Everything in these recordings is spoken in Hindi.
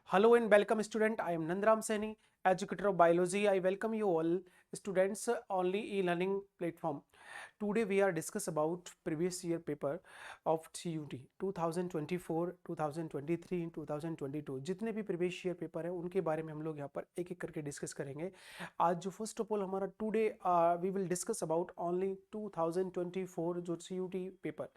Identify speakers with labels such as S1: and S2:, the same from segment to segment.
S1: Hello and welcome student. I am Nandram Saini, educator of biology. I welcome you all students only e-learning platform. Today we are discuss about previous year paper of CUT 2024, 2023, 2022 जितने भी previous year paper है उनके बारे में हम लोग यहाँ पर एक एक करके डिस्कस करेंगे। आज जो फर्स्ट ऑफ ऑल हमारा today we will discuss about only 2024 जो CUT पेपर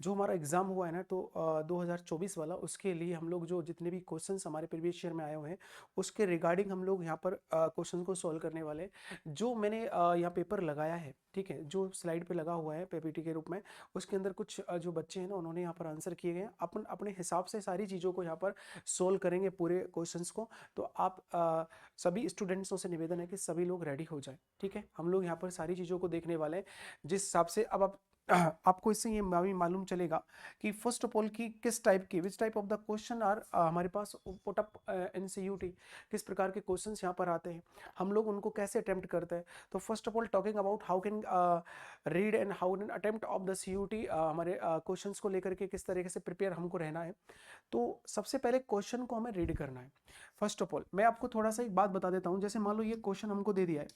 S1: जो हमारा एग्जाम हुआ है ना तो 2024 वाला उसके लिए हम लोग जो जितने भी क्वेश्चंस हमारे प्रीवियस ईयर में आए हुए हैं उसके रिगार्डिंग हम लोग यहाँ पर क्वेश्चन को सॉल्व करने वाले हैं। जो मैंने यहाँ पेपर लगाया है, ठीक है, जो स्लाइड पे लगा हुआ है पीपीटी के रूप में, उसके अंदर कुछ जो बच्चे हैं ना उन्होंने यहाँ पर आंसर किए गए हैं। अपन अपने हिसाब से सारी चीज़ों को यहाँ पर सोल्व करेंगे पूरे क्वेश्चंस को। तो आप सभी स्टूडेंट्सों से निवेदन है कि सभी लोग रेडी हो जाएं, ठीक है। हम लोग यहाँ पर सारी चीज़ों को देखने वाले हैं जिस हिसाब से अब आप आपको इससे ये मालूम चलेगा कि फर्स्ट ऑफ ऑल की किस टाइप की which type of the question are हमारे पास पुट अप इन सीयूटी, किस प्रकार के क्वेश्चंस यहाँ पर आते हैं, हम लोग उनको कैसे अटेम्प्ट करते हैं। तो first of all talking about how can read and how can attempt of the CUET, हमारे क्वेश्चंस को लेकर के किस तरीके से प्रिपेयर हमको रहना है। तो सबसे पहले क्वेश्चन को हमें रीड करना है। फर्स्ट ऑफ ऑल मैं आपको थोड़ा सा एक बात बता देता हूँ। जैसे मान लो ये क्वेश्चन हमको दे दिया है,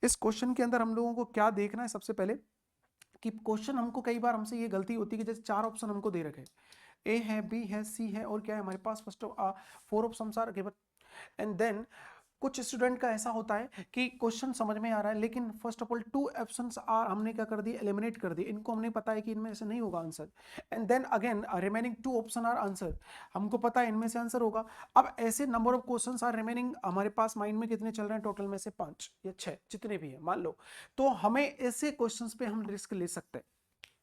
S1: इस क्वेश्चन के अंदर हम लोगों को क्या देखना है सबसे पहले कि क्वेश्चन हमको कई बार हमसे ये गलती होती है कि जैसे चार ऑप्शन हमको दे रखे हैं, ए है, बी है, सी है और क्या है हमारे पास first four options are given. And then कुछ स्टूडेंट का ऐसा होता है कि क्वेश्चन समझ में आ रहा है लेकिन first of all two options are हमने क्या कर दिए, एलिमिनेट कर दिए। इनको हमने पता है कि इनमें से नहीं होगा answer. And then again remaining two option are answer, हमको पता है इनमें से आंसर होगा। अब ऐसे number of questions are remaining हमारे पास माइंड में कितने चल रहे हैं, टोटल में से 5 या 6 जितने भी है मान लो। तो हमें ऐसे क्वेश्चंस पे हम रिस्क ले सकते हैं,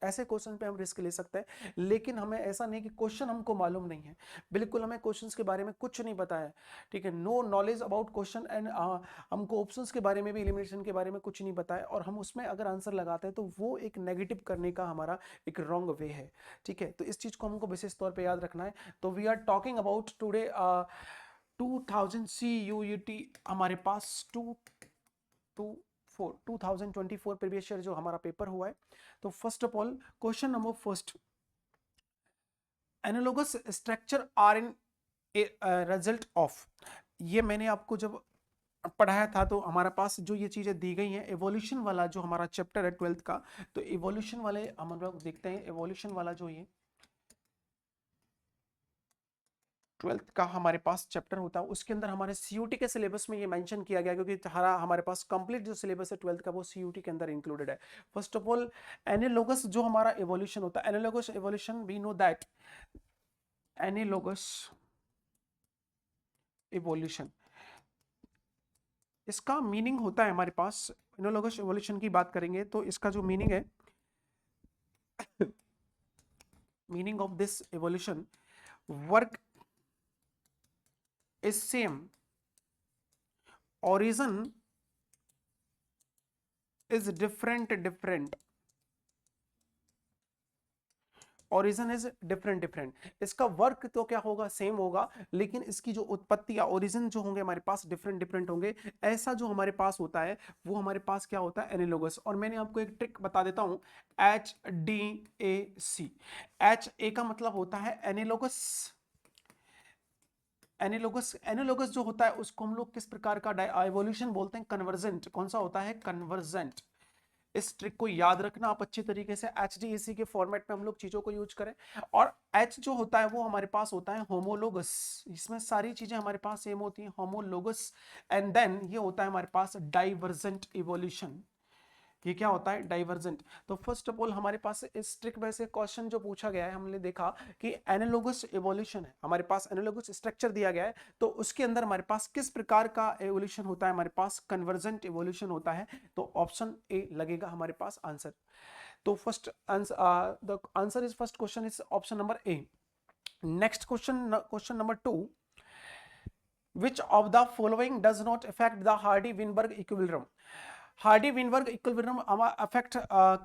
S1: ऐसे क्वेश्चन पे हम रिस्क ले सकते हैं। लेकिन हमें ऐसा नहीं कि क्वेश्चन हमको मालूम नहीं है, बिल्कुल हमें क्वेश्चंस के बारे में कुछ नहीं पता है, ठीक है, no knowledge about question. And हमको ऑप्शंस के बारे में भी, एलिमिनेशन के बारे में कुछ नहीं पता है और हम उसमें अगर आंसर लगाते हैं तो वो एक नेगेटिव करने का हमारा एक रॉन्ग वे है, ठीक है। तो इस चीज को हमको विशेष तौर पर याद रखना है। तो we are talking about today 2000 CUET, हमारे पास 2024 प्रीवियस ईयर जो हमारा पेपर हुआ है। तो first of all question number first, analogous structure are in result of, ये मैंने आपको जब पढ़ाया था तो हमारा पास जो ये चीजें दी गई हैं, एवोल्यूशन वाला जो हमारा चैप्टर है 12th का, तो एवोल्यूशन वाले हम लोग देखते हैं। एवोल्यूशन वाला जो ये 12th का हमारे पास चैप्टर होता है उसके अंदर हमारे सीयूटी के सिलेबस में ये मेंशन किया गया क्योंकि हमारे पास कंप्लीट जो सिलेबस है 12th का वो सीयूटी के अंदर इंक्लूडेड है। फर्स्ट ऑफ ऑल एनालॉगस जो हमारा एवोल्यूशन होता है, analogous evolution we know that analogous evolution, इसका मीनिंग होता है हमारे पास, एनालॉगस एवोल्यूशन की बात करेंगे तो इसका जो मीनिंग है, meaning of this evolution, work is same, origin is different, origin is different। इसका वर्क तो क्या होगा, सेम होगा, लेकिन इसकी जो उत्पत्ति या ओरिजिन जो होंगे हमारे पास डिफरेंट होंगे। ऐसा जो हमारे पास होता है वो हमारे पास क्या होता है, एनालॉगस। और मैंने आपको एक ट्रिक बता देता हूं, HDAC, HA का मतलब होता है एनालॉगस। एनालॉगस जो होता है उसको हम लोग किस प्रकार का एवोल्यूशन बोलते हैं, कन्वर्जेंट। कौन सा होता है, कन्वर्जेंट। इस ट्रिक को याद रखना आप अच्छी तरीके से, HDAC के फॉर्मेट में हम लोग चीजों को यूज करें। और H जो होता है वो हमारे पास होता है होमोलोगस, इसमें सारी चीजें हमारे पास सेम होती हैं, होमोलोगस। एंड देन ये होता है हमारे पास डाइवर्जेंट इवोल्यूशन, ये क्या होता है, डाइवर्जेंट। तो फर्स्ट ऑफ ऑल हमारे पास इस ट्रिक में से क्वेश्चन जो पूछा गया है, हमने देखा कि एनालॉगस एवोल्यूशन है, हमारे पास एनालॉगस स्ट्रक्चर दिया गया है तो उसके अंदर हमारे पास किस प्रकार का एवोल्यूशन होता है, हमारे पास कन्वर्जेंट एवोल्यूशन होता है। तो ऑप्शन ए लगेगा हमारे पास आंसर। तो first answer, the answer is first question is option number A. Next question, question number 2, which of the following does not affect the Hardy-Weinberg equilibrium। Hardy Weinberg equilibrium affect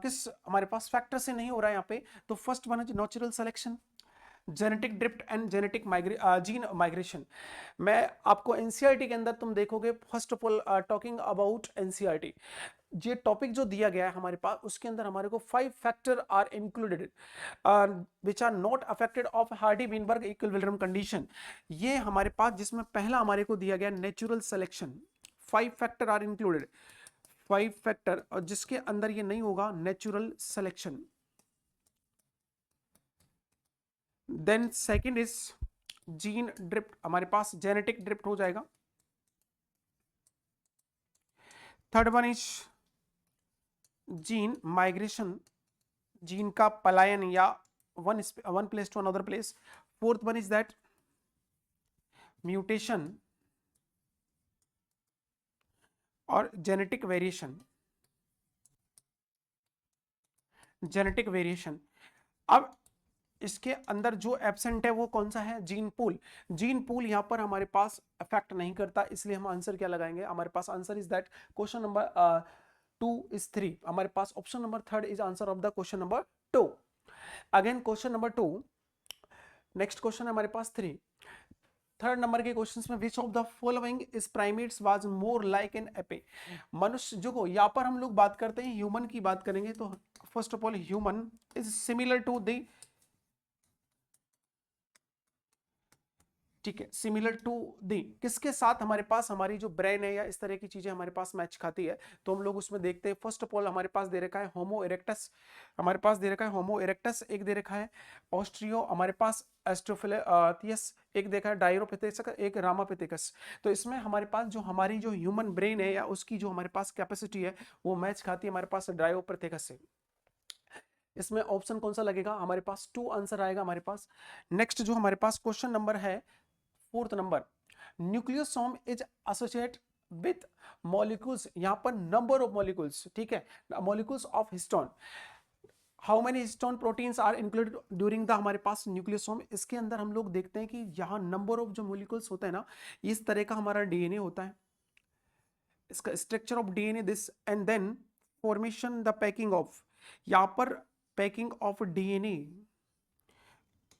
S1: किस हमारे पास फैक्टर से नहीं हो रहा है यहाँ पे। तो फर्स्ट वन है natural selection, genetic drift and genetic gene migration. मैं आपको एनसीईआरटी के अंदर तुम देखोगे, first of all talking about NCERT, ये टॉपिक जो दिया गया है हमारे पास, उसके अंदर हमारे को 5 factor are included which are not affected of Hardy Weinberg equilibrium condition. ये हमारे पास जिसमें पहला हमारे को दिया गया natural selection, 5 factor are included, 5 factor, और जिसके अंदर ये नहीं होगा natural selection. Then second is gene drift, हमारे पास जेनेटिक ड्रिफ्ट हो जाएगा। Third one is gene migration, gene का पलायन या one place to another place. Fourth one is that mutation और जेनेटिक वेरिएशन, जेनेटिक वेरिएशन। अब इसके अंदर जो एब्सेंट है वो कौन सा है, जीन पूल। जीन पूल यहां पर हमारे पास अफेक्ट नहीं करता, इसलिए हम आंसर क्या लगाएंगे, हमारे पास answer is that question number 2 is 3, हमारे पास option number third is answer of the question number 2। Again question number 2, next question है हमारे पास 3। थर्ड नंबर के क्वेश्चंस में which of the following is primates was more like an ape. मनुष्य जो को यहाँ पर हम लोग बात करते हैं ह्यूमन की बात करेंगे, तो फर्स्ट ऑफ ऑल human is similar to the, ठीक है, सिमिलर टू दी, किसके साथ हमारे पास हमारी जो ब्रेन है या इस तरह की चीजें हमारे पास मैच खाती है, तो हम लोग उसमें देखते हैं। फर्स्ट ऑफ ऑल हमारे पास दे रखा है होमो इरेक्टस, हमारे पास दे रखा है होमो इरेक्टस, एक दे रखा है ऑस्ट्रियो, हमारे पास एस्ट्रोफिलेथियस, एक देखा है डायरोपिथेकस, एक रामापिथेकस। तो इसमें हमारे पास जो हमारी जो ह्यूमन ब्रेन है या उसकी जो हमारे पास कैपेसिटी है वो मैच खाती है हमारे पास डायरोपिथेकस से। इसमें ऑप्शन कौन सा लगेगा, हमारे पास 2 आंसर आएगा हमारे पास। नेक्स्ट जो हमारे पास क्वेश्चन नंबर है, fourth number, nucleosome is associate with molecules, यहां पर नंबर ऑफ मॉलिक्यूल्स, ठीक है, molecules of histone, how many histone proteins are included during the हमारे पास न्यूक्लियोसोम। इसके अंदर हम लोग देखते हैं कि यहां नंबर ऑफ जो मॉलिक्यूल्स होता है ना, इस तरह का हमारा डीएनए होता है, इसका structure of DNA this, and then formation the packing of, यहां पर packing of DNA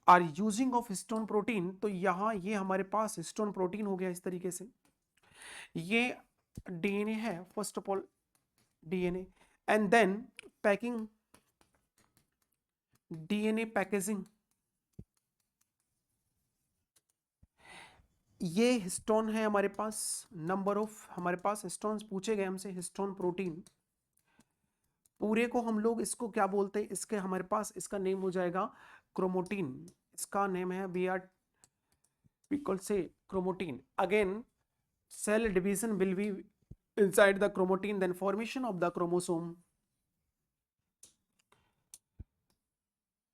S1: are using of histone protein, तो यहां ये हमारे पास हिस्टोन प्रोटीन हो गया इस तरीके से, ये डीएनए है first of all DNA, and then packing, DNA packaging, ये हिस्टोन है हमारे पास, नंबर ऑफ हमारे पास हिस्टोन्स पूछे गए हमसे, हिस्टोन प्रोटीन पूरे को हम लोग इसको क्या बोलते हैं, इसके हमारे पास इसका नेम हो जाएगा क्रोमोटीन, इसका नेम है वी आर इक्वल से chromatin. Again cell division will be inside the chromatin, then formation of the chromosome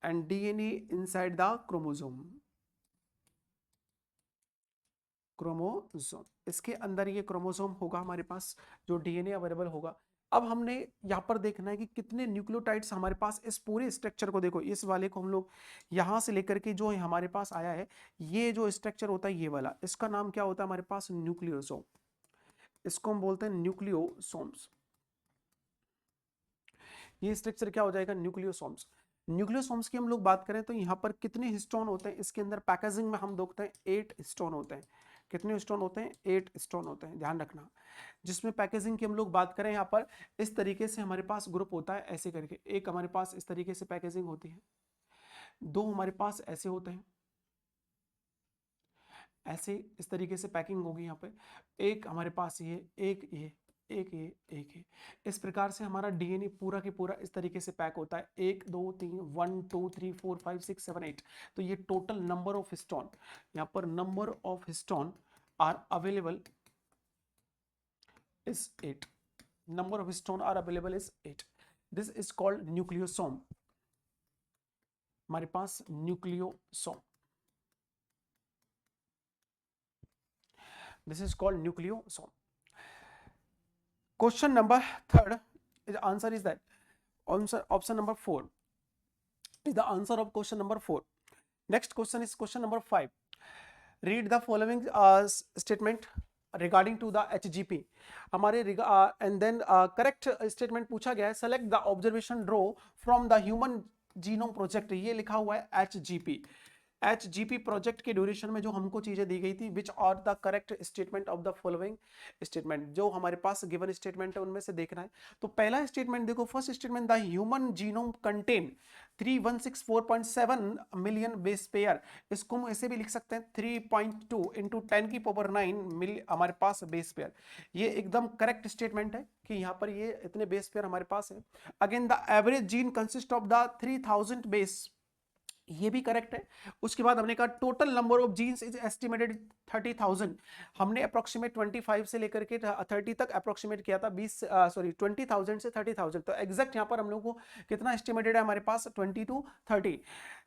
S1: and DNA inside the chromosome, chromosome, इसके अंदर ये क्रोमोसोम होगा हमारे पास, जो डीएनए अवेलेबल होगा। अब हमने यहाँ पर देखना है कि कितने न्यूक्लियोटाइड्स हमारे पास, इस पूरे स्ट्रक्चर को देखो, इस वाले को हम लोग यहाँ से लेकर के जो हमारे पास आया है, ये जो स्ट्रक्चर होता है ये वाला, इसका नाम क्या होता है हमारे पास, न्यूक्लियोसोम, इसको हम बोलते हैं न्यूक्लियोसोम्स। ये स्ट्रक्चर क्या हो जाएगा, न्यूक्लियोसोम्स। न्यूक्लियोसोम्स की हम लोग बात करें तो यहाँ पर कितने हिस्टोन होते हैं, इसके अंदर पैकेजिंग में हम देखते हैं 8 हिस्टोन होते हैं। कितने हिस्टोन होते हैं, 8 हिस्टोन होते हैं, ध्यान रखना। जिसमें पैकेजिंग की हम लोग बात करें, यहाँ पर इस तरीके से हमारे पास ग्रुप होता है, ऐसे करके एक हमारे पास इस तरीके से पैकेजिंग होती है, 2 हमारे पास ऐसे होते हैं, ऐसे इस तरीके से पैकिंग होगी यहाँ पे, एक हमारे पास ये, एक ये, एक ये, एक ये, इस प्रकार से हमारा डीएनए पूरा के पूरा इस तरीके से पैक होता है, 1 2 3 1 2 3 4 5 6 7 8। तो ये टोटल नंबर ऑफ हिस्टोन, यहाँ पर number of histone are available is 8, number of histone are available is 8, this is called nucleosome, हमारे पास nucleosome, this is called nucleosome. Question number third, the answer is that option number 4 is the answer of question number 4. Next question is question number 5. Read the following statement regarding to the HGP, हमारे and then correct statement पूछा गया है, select the observation draw from the human genome project, ये लिखा हुआ है HGP, HGP प्रोजेक्ट के ड्यूरेशन में जो हमको चीजें दी गई थी, which are the correct statement of the following statement, जो हमारे पास गिवन स्टेटमेंट है उनमें से देखना है। तो पहला स्टेटमेंट देखो, first statement, the human genome contain 3164.7 million base pair. इसको हम ऐसे भी लिख सकते हैं 3.2 इंटू 10⁹ हमारे पास बेस पेयर। ये एकदम करेक्ट स्टेटमेंट है कि यहाँ पर ये इतने बेस पेयर हमारे पास है। Again the average gene consist of the 3000 base, ये भी करेक्ट है। उसके बाद हमने कहा total number of genes is estimated 30,000। हमने अप्रोक्सीमेट 25 से लेकर के 30 तक अप्रोक्सीमेट किया था, 20,000 से 30,000। तो एग्जैक्ट यहाँ पर हम लोग को कितना एस्टिमेटेड है हमारे पास, 20 to 30।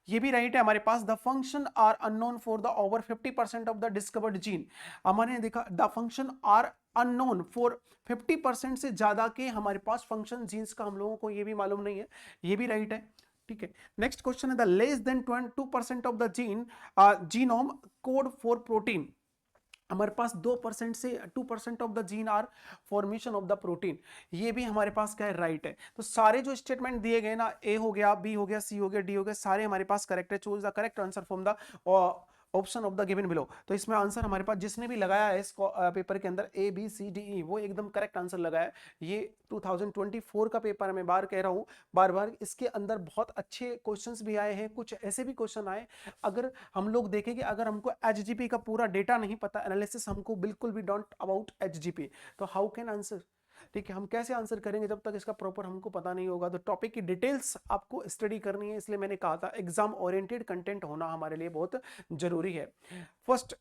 S1: ये भी राइट है हमारे पास। The function are unknown for the over 50% of the discovered gene. हमारे देखा the function are unknown for 50% से ज्यादा के हमारे पास फंक्शन जीन्स का हम लोगों को ये भी मालूम नहीं है, ये भी राइट है। ठीक है, नेक्स्ट क्वेश्चन है the less than 2% of the genome code for protein. हमारे पास 2% से 2% of the gene are formation of the protein, ये भी हमारे पास क्या है, राइट है। तो सारे जो स्टेटमेंट दिए गए ना, ए हो गया, बी हो गया, सी हो गया, डी हो गया, सारे हमारे पास करेक्ट है। Choose the correct answer from the option of the given below. तो इसमें आंसर हमारे पास जिसने भी लगाया है इस पेपर के अंदर ए बी सी डी ई, वो एकदम करेक्ट आंसर लगाया है। ये 2024 का पेपर है, मैं बार कह रहा हूँ बार बार, इसके अंदर बहुत अच्छे क्वेश्चंस भी आए हैं, कुछ ऐसे भी क्वेश्चन आए। अगर हम लोग देखेंगे, अगर हमको एचजीपी का पूरा डेटा नहीं पता, एनालिसिस हमको बिल्कुल भी डोंट अबाउट एचजीपी, तो हाउ कैन आंसर। ठीक है, हम कैसे आंसर करेंगे जब तक इसका प्रॉपर हमको पता नहीं होगा। तो टॉपिक की डिटेल्स आपको स्टडी करनी है, इसलिए मैंने कहा था एग्जाम ओरिएंटेड कंटेंट होना हमारे लिए बहुत जरूरी है। फर्स्ट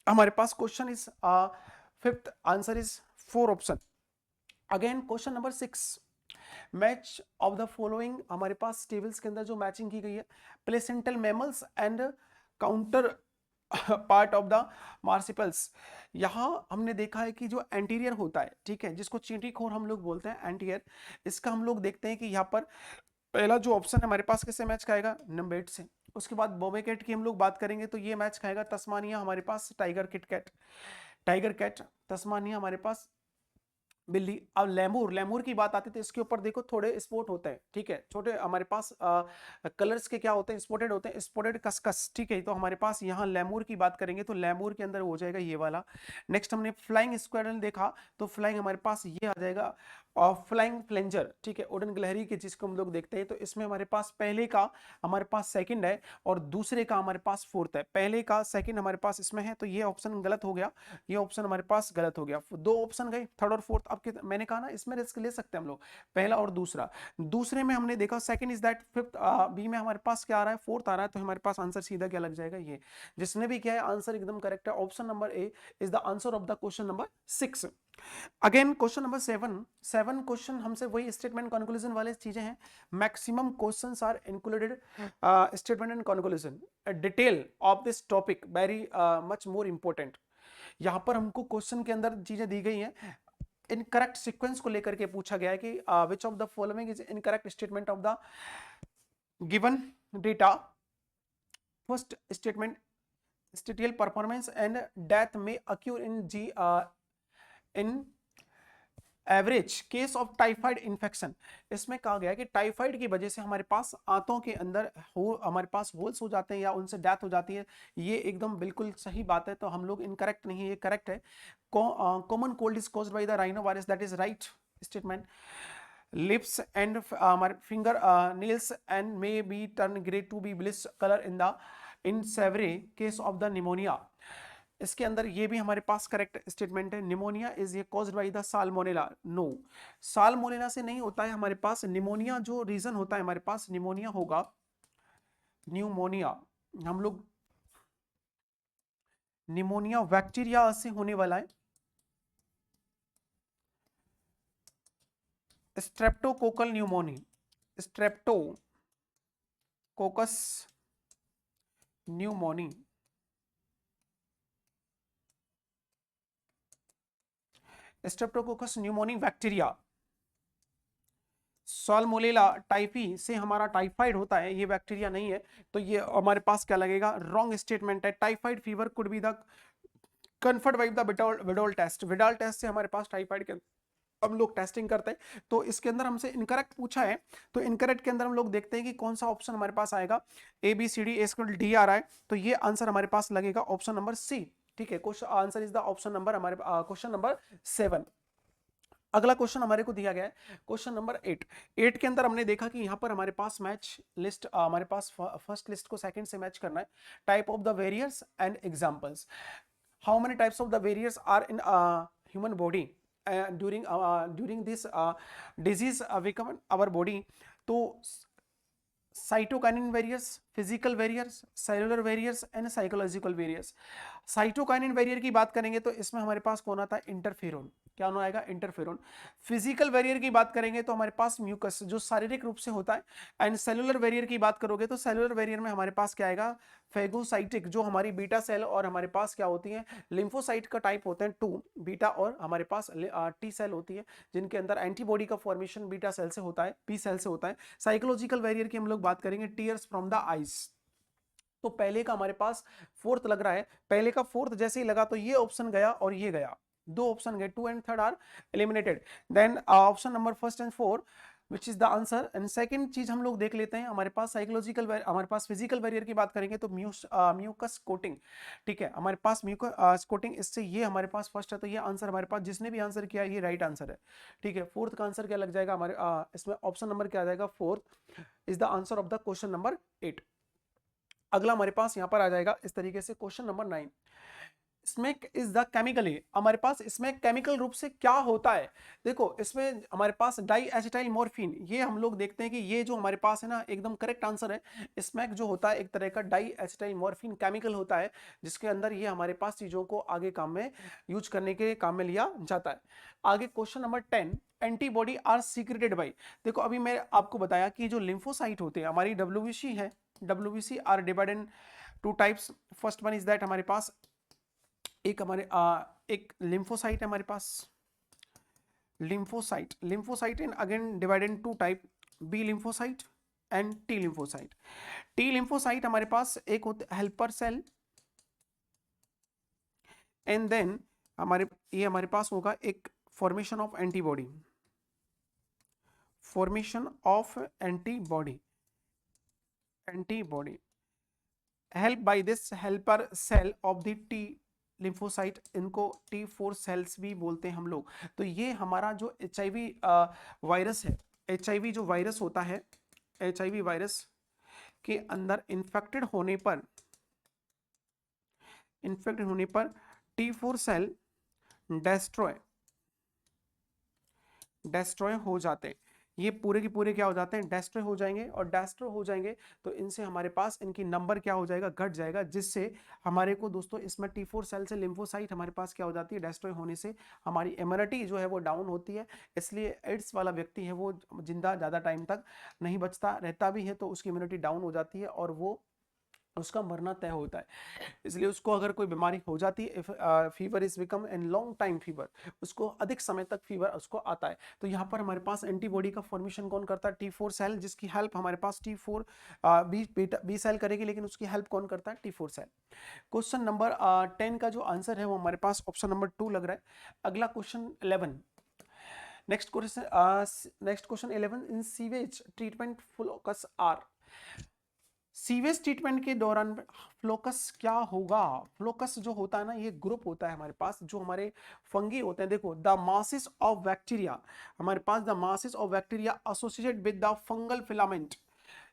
S1: हमारे पास question is fifth answer is 4 option. Again question number 6, match of the following. हमारे पास टेबल्स के अंदर जो मैचिंग की गई है, placental mammals and counter part of the marsupials. यहां हमने देखा है कि जो एंटीरियर होता है, ठीक है, जिसको चींटीखोर हम लोग बोलते हैं एंटीरियर, इसका हम लोग देखते हैं कि यहाँ पर पहला जो ऑप्शन है हमारे पास किससे मैच खाएगा, नम्बेट से। उसके बाद बोबेकेट की हम लोग बात करेंगे तो ये मैच खाएगा तस्मानिया, हमारे पास tiger KitKat, tiger cat, Tasmania हमारे पास बिल्ली। अब लेमूर, लेमूर की बात आती है तो इसके ऊपर देखो थोड़े स्पॉट होते हैं, ठीक है, छोटे हमारे पास कलर्स के क्या होते हैं, स्पॉटेड होते हैं, स्पॉटेड कस्कस। ठीक है, तो हमारे पास यहाँ लेमूर की बात करेंगे तो लेमूर के अंदर हो जाएगा ये वाला। नेक्स्ट हमने फ्लाइंग स्क्वायरल देखा, तो फ्लाइंग हमारे पास ये आ जाएगा, और फ्लाइंग फ्लेंजर, ठीक है, उड़न गिलहरी के जिसको हम लोग देखते हैं। तो इसमें हमारे पास पहले का हमारे पास सेकंड है और दूसरे का हमारे पास फोर्थ है। पहले का सेकंड हमारे पास इसमें है, तो ये ऑप्शन गलत हो गया, ये ऑप्शन हमारे पास गलत हो गया। दो ऑप्शन गए, थर्ड और फोर्थ। अब मैंने कहा ना इसमें रिस्क ले सकते हैं हम लोग, पहला और दूसरा। दूसरे में हमने देखा second is that, fifth B में हमारे पास क्या आ रहा है, फोर्थ आ रहा है, तो हमारे पास आंसर सीधा क्या लग जाएगा, ये। जिसने भी किया है आंसर एकदम करेक्ट है, option number A is the answer of the question number 6। Again question number 7 question हमसे वही स्टेटमेंट कंक्लूजन वाले चीजें हैं। Maximum questions are included statement and conclusion, detail of this topic very much more important. यहां पर हमको क्वेश्चन के अंदर चीजें दी गई हैं, इनकरेक्ट सीक्वेंस को लेकर के पूछा गया है कि which of the following is incorrect statement of the given data. First statement, intestinal performance and death may occur in average case of typhoid infection. इसमें कहा गया है कि टाइफाइड की वजह से हमारे पास आंतों के अंदर हमारे पास होल्स हो जाते हैं या उनसे डेथ हो जाती है। ये एकदम बिल्कुल सही बात है, तो हम लोग इनकरेक्ट नहीं है, ये करेक्ट है। Common cold is caused by the rhino virus, that is right statement. Lips and हमारे finger nails and may be turn grey to be bluish colour in severe case of the pneumonia. इसके अंदर ये भी हमारे पास करेक्ट स्टेटमेंट है। निमोनिया इज ये caused by the Salmonella, no, Salmonella से नहीं होता है हमारे पास निमोनिया। जो रीजन होता है हमारे पास निमोनिया होगा, न्यूमोनिया, हम लोग निमोनिया बैक्टीरिया से होने वाला है। Streptococcal pneumonia, Streptococcus pneumoniae, Streptococcus pneumoniae bacteria. Salmonella typhi से हमारा टाइफाइड होता है, ये बैक्टीरिया नहीं है, तो ये हमारे पास क्या लगेगा, रॉन्ग स्टेटमेंट है। Typhoid fever could be the confirmed by the Widal test, Widal test से हमारे पास टाइफाइड के हम लोग टेस्टिंग करते हैं। तो इसके अंदर हमसे इनकरेक्ट पूछा है, तो इनकरेक्ट के अंदर हम लोग देखते हैं कि कौन सा ऑप्शन हमारे पास आएगा। A B C D A square D आ रहा है, तो ये आंसर हमारे पास लगेगा ऑप्शन नंबर सी। ठीक है, question answer is the option number हमारे क्वेश्चन नंबर 7। अगला क्वेश्चन हमारे को दिया गया है क्वेश्चन नंबर 8। 8 के अंदर हमने देखा कि यहाँ पर हमारे पास मैच लिस्ट, हमारे पास फर्स्ट लिस्ट को सेकंड से मैच करना है। Type of the barriers and examples. How many types of the barriers are in human body during this disease become our body। तो cytokinin barriers, physical barriers, cellular barriers and psychological barriers. Cytokinin barrier की बात करेंगे तो इसमें हमारे पास कौन आता है, इंटरफेरोन। क्या होना आएगा, इंटरफेरोन। फिजिकल वेरियर की बात करेंगे तो हमारे पास म्यूकस जो शारीरिक रूप से होता है। एंड सेलुलर वेरियर की बात करोगे तो सेलुलर वेरियर में हमारे पास क्या आएगा, फेगोसाइटिक, जो हमारी बीटा सेल और हमारे पास क्या होती है, लिम्फोसाइट का टाइप होते हैं 2 बीटा, और हमारे पास टी सेल होती है जिनके अंदर एंटीबॉडी का फॉर्मेशन बीटा सेल से होता है, पी सेल से होता है। साइकोलॉजिकल वेरियर की हम लोग बात करेंगे, टीयर्स फ्रॉम द आईज। तो पहले का हमारे पास फोर्थ लग रहा है, पहले का फोर्थ जैसे ही लगा तो ये ऑप्शन गया और ये गया, दो ऑप्शन गए, 2 and 3 are eliminated. Then option number first and 4 which is the answer. And second चीज हम लोग देख लेते हैं, हमारे पास साइकोलॉजिकल, हमारे पास फिजिकल बैरियर की बात करेंगे तो म्यूकस कोटिंग। ठीक है, हमारे पास म्यूकस कोटिंग, इससे ये हमारे पास फर्स्ट है, तो ये आंसर हमारे पास जिसने भी आंसर किया ये राइट आंसर है। ठीक है, फोर्थ का आंसर क्या लग जाएगा हमारे इसमें ऑप्शन नंबर क्या आ जाएगा, fourth is the answer of the question number 8। अगला हमारे पास यहां पर आ जाएगा इस तरीके से question number 9। Smack is the chemically, हमारे पास इसमें केमिकल रूप से क्या होता है। देखो इसमें हमारे पास डाई एसिटाइल मॉर्फिन, ये हम लोग देखते हैं कि ये जो हमारे पास है ना एकदम करेक्ट आंसर है। स्मैक जो होता है एक तरह का डाई एसिटाइल मॉर्फिन केमिकल होता है, जिसके अंदर ये हमारे पास चीजों को आगे काम में यूज करने के काम में लिया जाता है। आगे question number 10, antibody are secreted by. देखो अभी मैं आपको बताया कि जो लिम्फोसाइट होते हैं हमारी डब्ल्यूबीसी है, WBC are divided in 2 types. First one is that हमारे पास एक हमारे एक लिम्फोसाइट है हमारे पास, lymphocyte, lymphocyte in again divided in 2 type, B lymphocyte and T lymphocyte. T lymphocyte हमारे पास एक होता है हेल्पर सेल, एंड देन ये हमारे पास होगा एक formation of antibody, formation of antibody, antibody help by this helper cell of the T lymphocyte, इनको T4 सेल्स भी बोलते हैं हम लोग। तो ये हमारा जो HIV वायरस है, HIV जो वायरस होता है, HIV वायरस के अंदर इन्फेक्टेड होने पर T4 सेल डेस्ट्रॉय हो जाते हैं। ये पूरे के पूरे क्या हो जाते हैं, डेस्ट्रॉय हो जाएंगे, और डेस्ट्रॉय हो जाएंगे तो इनसे हमारे पास इनकी नंबर क्या हो जाएगा, घट जाएगा, जिससे हमारे को दोस्तों इसमें T4 सेल से लिम्फोसाइट हमारे पास क्या हो जाती है, डेस्ट्रॉय होने से हमारी इम्यूनिटी जो है वो डाउन होती है। इसलिए एड्स वाला व्यक्ति है वो जिंदा ज़्यादा टाइम तक नहीं बचता, रहता भी है तो उसकी इम्यूनिटी डाउन हो जाती है और वो उसका मरना तय होता है। इसलिए उसको अगर कोई बीमारी हो जाती है, fever is become an long time fever, उसको अधिक समय तक फीवर उसको आता है। तो यहाँ पर हमारे पास एंटीबॉडी का फॉर्मेशन कौन करता है, T4 सेल, जिसकी हेल्प हमारे पास T4 बी सेल करेगी, लेकिन उसकी हेल्प कौन करता है, T4 सेल। क्वेश्चन नंबर 10 का जो आंसर है वो हमारे पास ऑप्शन नंबर 2 लग रहा है। अगला question 11, next question 11, in sewage treatment flocs are. Sewage treatment के दौरान फ्लोकस क्या होगा, फ्लोकस जो होता है ना ये ग्रुप होता है हमारे पास, जो हमारे फंगी होते हैं। देखो द मासेस ऑफ बैक्टीरिया, हमारे पास the masses of bacteria associated with the fungal filament.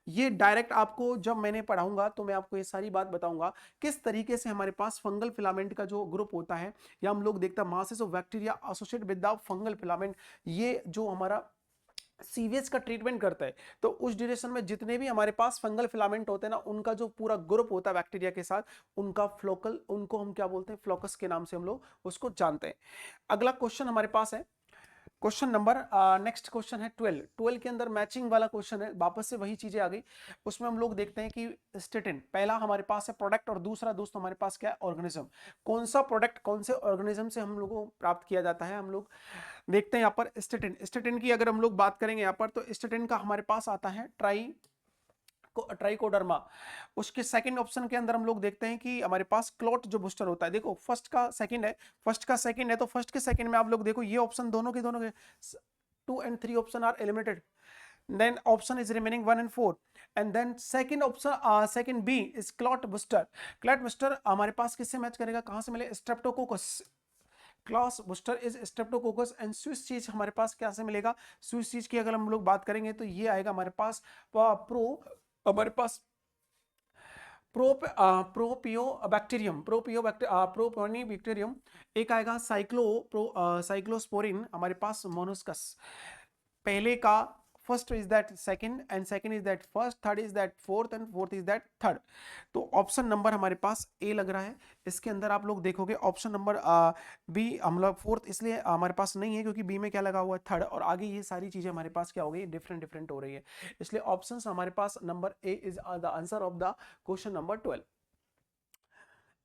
S1: ये डायरेक्ट आपको जब मैंने पढ़ाऊंगा तो मैं आपको ये सारी बात बताऊंगा किस तरीके से हमारे पास फंगल फिलामेंट का जो ग्रुप होता है, या हम लोग देखते हैं masses of bacteria associated with the fungal filament, ये जो हमारा सीवेज का ट्रीटमेंट करता है। तो उस ड्यूरेशन में जितने भी हमारे पास फंगल फिलामेंट होते हैं ना, उनका जो पूरा ग्रुप होता है बैक्टीरिया के साथ, उनका फ्लोकल, उनको हम क्या बोलते हैं, फ्लोकस के नाम से हम लोग उसको जानते हैं। अगला क्वेश्चन हमारे पास है क्वेश्चन नंबर नेक्स्ट क्वेश्चन है 12 के अंदर मैचिंग वाला क्वेश्चन है, वापस से वही चीजें आ गई। उसमें हम लोग देखते हैं कि स्टेटिन पहला हमारे पास है प्रोडक्ट, और दूसरा दोस्तों हमारे पास क्या है, ऑर्गेनिज्म। कौन सा प्रोडक्ट कौन से ऑर्गेनिज्म से हम लोगों को प्राप्त किया जाता है, हम लोग देखते हैं यहाँ पर स्टेटिन। स्टेटिन की अगर हम लोग बात करेंगे यहाँ पर, तो स्टेटिन का हमारे पास आता है ट्राइकोडर्मा। उसके सेकंड ऑप्शन के अंदर हम लोग देखते हैं कि हमारे पास क्लॉट जो बूस्टर होता है, देखो फर्स्ट का सेकंड है, फर्स्ट का सेकंड है, तो फर्स्ट के सेकंड में आप लोग देखो ये ऑप्शन दोनों के 2 and 3 option are eliminated, then option is remaining 1 and 4, and then second option second B is clot buster। clot buster हमारे पास किससे मैच करेगा, कहां से मिले, streptococcus. Clot buster is streptococcus and swiss cheese हमारे पास क्या से मिलेगा, स्विस चीज की अगर हम लोग बात करेंगे तो ये आएगा हमारे पास प्रो, हमारे पास प्रोपियो बैक्टीरियम, प्रोपोनी बैक्टीरियम। एक आएगा साइक्लोस्पोरिन हमारे पास मोनोस्कस। पहले का first is that second, and second is that first, third is that fourth, and fourth is that third. तो ऑप्शन नंबर हमारे पास ए लग रहा है। इसके अंदर आप लोग देखोगे ऑप्शन नंबर बी हम लोग फोर्थ इसलिए हमारे पास नहीं है क्योंकि बी में क्या लगा हुआ है, थर्ड, और आगे ये सारी चीजें हमारे पास क्या हो गई, डिफरेंट डिफरेंट हो रही है, इसलिए ऑप्शन हमारे पास number A is the answer of the question number 12।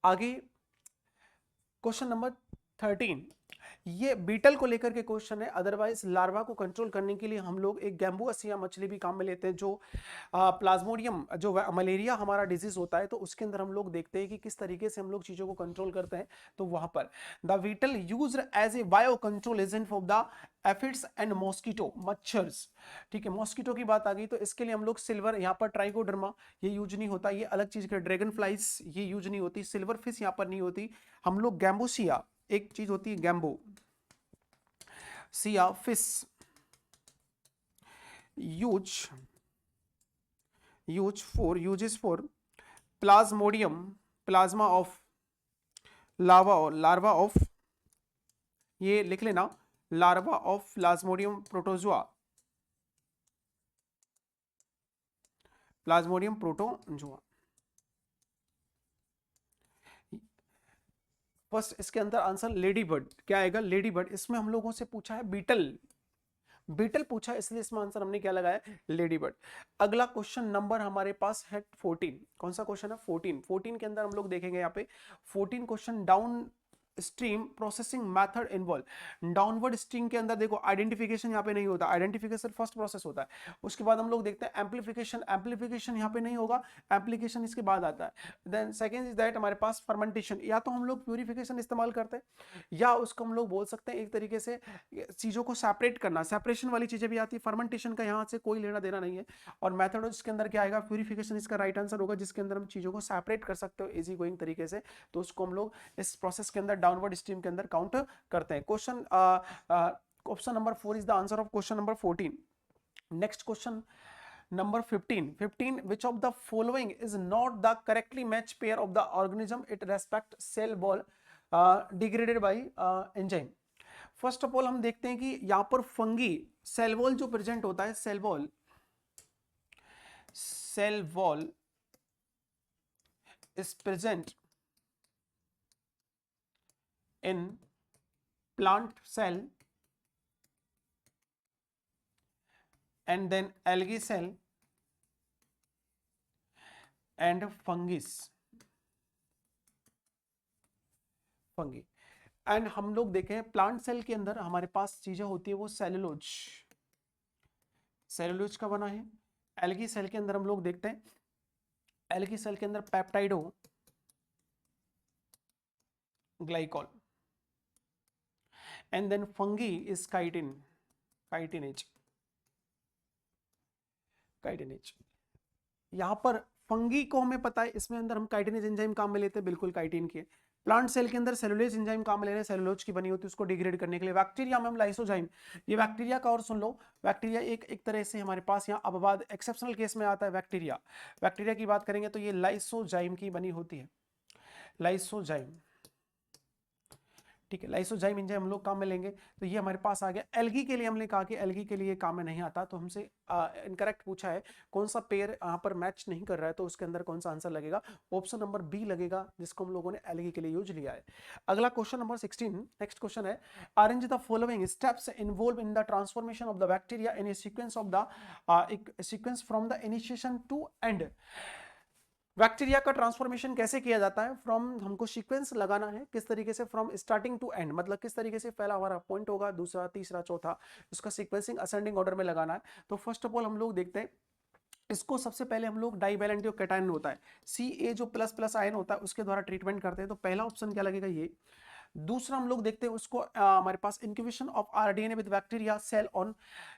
S1: आगे क्वेश्चन नंबर 13, ये बीटल को लेकर के क्वेश्चन है। अदरवाइज लार्वा को कंट्रोल करने के लिए हम लोग एक गैम्बुअसिया मछली भी काम में लेते हैं, जो प्लाज्मोडियम, जो मलेरिया हमारा डिजीज होता है, तो उसके अंदर हम लोग देखते हैं कि किस तरीके से हम लोग चीजों को कंट्रोल करते हैं। तो वहां पर the beetle used as a bio control agent for the aphids and mosquito, मच्छर्स। ठीक है, मॉस्किटो की बात आ गई तो इसके लिए हम लोग सिल्वर, यहाँ पर ट्राइकोडर्मा ये यूज नहीं होता, ये अलग चीज के, ड्रैगन फ्लाइज ये यूज नहीं होती, सिल्वर फिश यहाँ पर नहीं होती, हम लोग गैम्बोसिया, एक चीज होती है Gambusia fish uses for plasmodium, plasma of larva of, ये लिख लेना, larva of plasmodium protozoa, plasmodium protozoa. First इसके अंदर आंसर लेडी बर्ड, क्या आएगा, लेडी बर्ड। इसमें हम लोगों से पूछा है बीटल, बीटल पूछा इसलिए इसमें आंसर हमने क्या लगाया, लेडी बर्ड। अगला क्वेश्चन नंबर हमारे पास है 14, कौन सा क्वेश्चन है, 14 के अंदर हम लोग देखेंगे यहाँ पे 14 question, down stream processing method involve. Downward stream के अंदर देखो आइडेंटिफिकेशन यहाँ पे नहीं होता, आइडेंटिफिकेशन फर्स्ट प्रोसेस होता है। उसके बाद हम लोग देखते हैं एम्पलीफिकेशन, एम्पलीफिकेशन यहाँ पे नहीं होगा, एम्पलीकेशन इसके बाद आता है। देन सेकंड इज दैट हमारे पास फर्मेंटेशन, या तो हम लोग प्यूरिफिकेशन इस्तेमाल करते हैं, या उसको हम लोग बोल सकते हैं एक तरीके से चीजों को सेपरेट करना, सेपरेशन वाली चीजें भी आती है। फर्मेंटेशन का यहाँ से कोई लेना देना नहीं है। और मेथड इसके अंदर क्या आएगा, प्यूरिफिकेशन इसका राइट आंसर होगा, जिसके अंदर हम चीजों को सेपरेट कर सकते हो इजी गोइंग तरीके से, तो उसको हम लोग इस प्रोसेस के अंदर डाउनवर्ड स्ट्रीम के अंदर काउंट करते हैं। Question option number 4 is the answer of question number 14। Next question number 15 which of the following is not the correctly matched pair of the organism it respect cell wall degraded by enzyme। First of all हम देखते हैं कि यहां पर फंगी सेल वॉल जो प्रेजेंट होता है, cell wall is present in plant cell and then algae cell and fungi। And हम लोग देखें प्लांट सेल के अंदर हमारे पास चीजें होती है वो सेलुलोज का बना है। एल्गी सेल के अंदर हम लोग देखते हैं, एल्गी सेल के अंदर peptido glycol, and then fungi is chitinase. यहां पर फंगी को हमें पता है, इसमें अंदर हम काइटिनेज एंजाइम काम में लेते हैं, बिल्कुल काइटिन के। प्लांट सेल के अंदर सेलुलोज एंजाइम काम में ले रहे हैं, सेलुलोज की बनी होती है, उसको डिग्रेड करने के लिए। बैक्टीरिया में हम लाइसोजाइम, ये बैक्टीरिया का और सुन लो, बैक्टीरिया एक तरह से हमारे पास यहाँ अपवाद एक्सेप्शनल केस में आता है। बैक्टीरिया की बात करेंगे तो ये लाइसोजाइम की बनी होती है, लाइसोजाइम। ठीक है, लाइसोजाइम एंजाइम हम लोग काम में लेंगे, तो ये हमारे पास आ गया। एल्गी के लिए हमने कहा कि एल्गी के लिए काम में नहीं आता, तो हमसे इनकरेक्ट पूछा है कौन सा पेयर यहाँ पर मैच नहीं कर रहा है, तो उसके अंदर कौन सा आंसर लगेगा, ऑप्शन नंबर बी लगेगा, जिसको हम लोगों ने एल्गी के लिए यूज लिया है। अगला क्वेश्चन नंबर 16, नेक्स्ट क्वेश्चन है, arrange the following steps involve in the transformation of the bacteria in a sequence of the sequence from the initiation to end. Bacteria का ट्रांसफॉर्मेशन कैसे किया जाता है, फ्रॉम हमको सीक्वेंस लगाना है, किस तरीके से फ्रॉम स्टार्टिंग टू एंड, मतलब किस तरीके से पहला हमारा पॉइंट होगा, दूसरा, तीसरा, चौथा, उसका सीक्वेंसिंग असेंडिंग ऑर्डर में लगाना है। तो फर्स्ट ऑफ ऑल हम लोग देखते हैं इसको सबसे पहले हम लोग डाइवैलेंट जो कैटायन होता है Ca जो प्लस प्लस आयन होता है उसके द्वारा ट्रीटमेंट करते हैं। तो पहला ऑप्शन क्या लगेगा ये। दूसरा हम लोग देखते हैं उसको हमारे पास incubation of rDNA with bacteria cell on.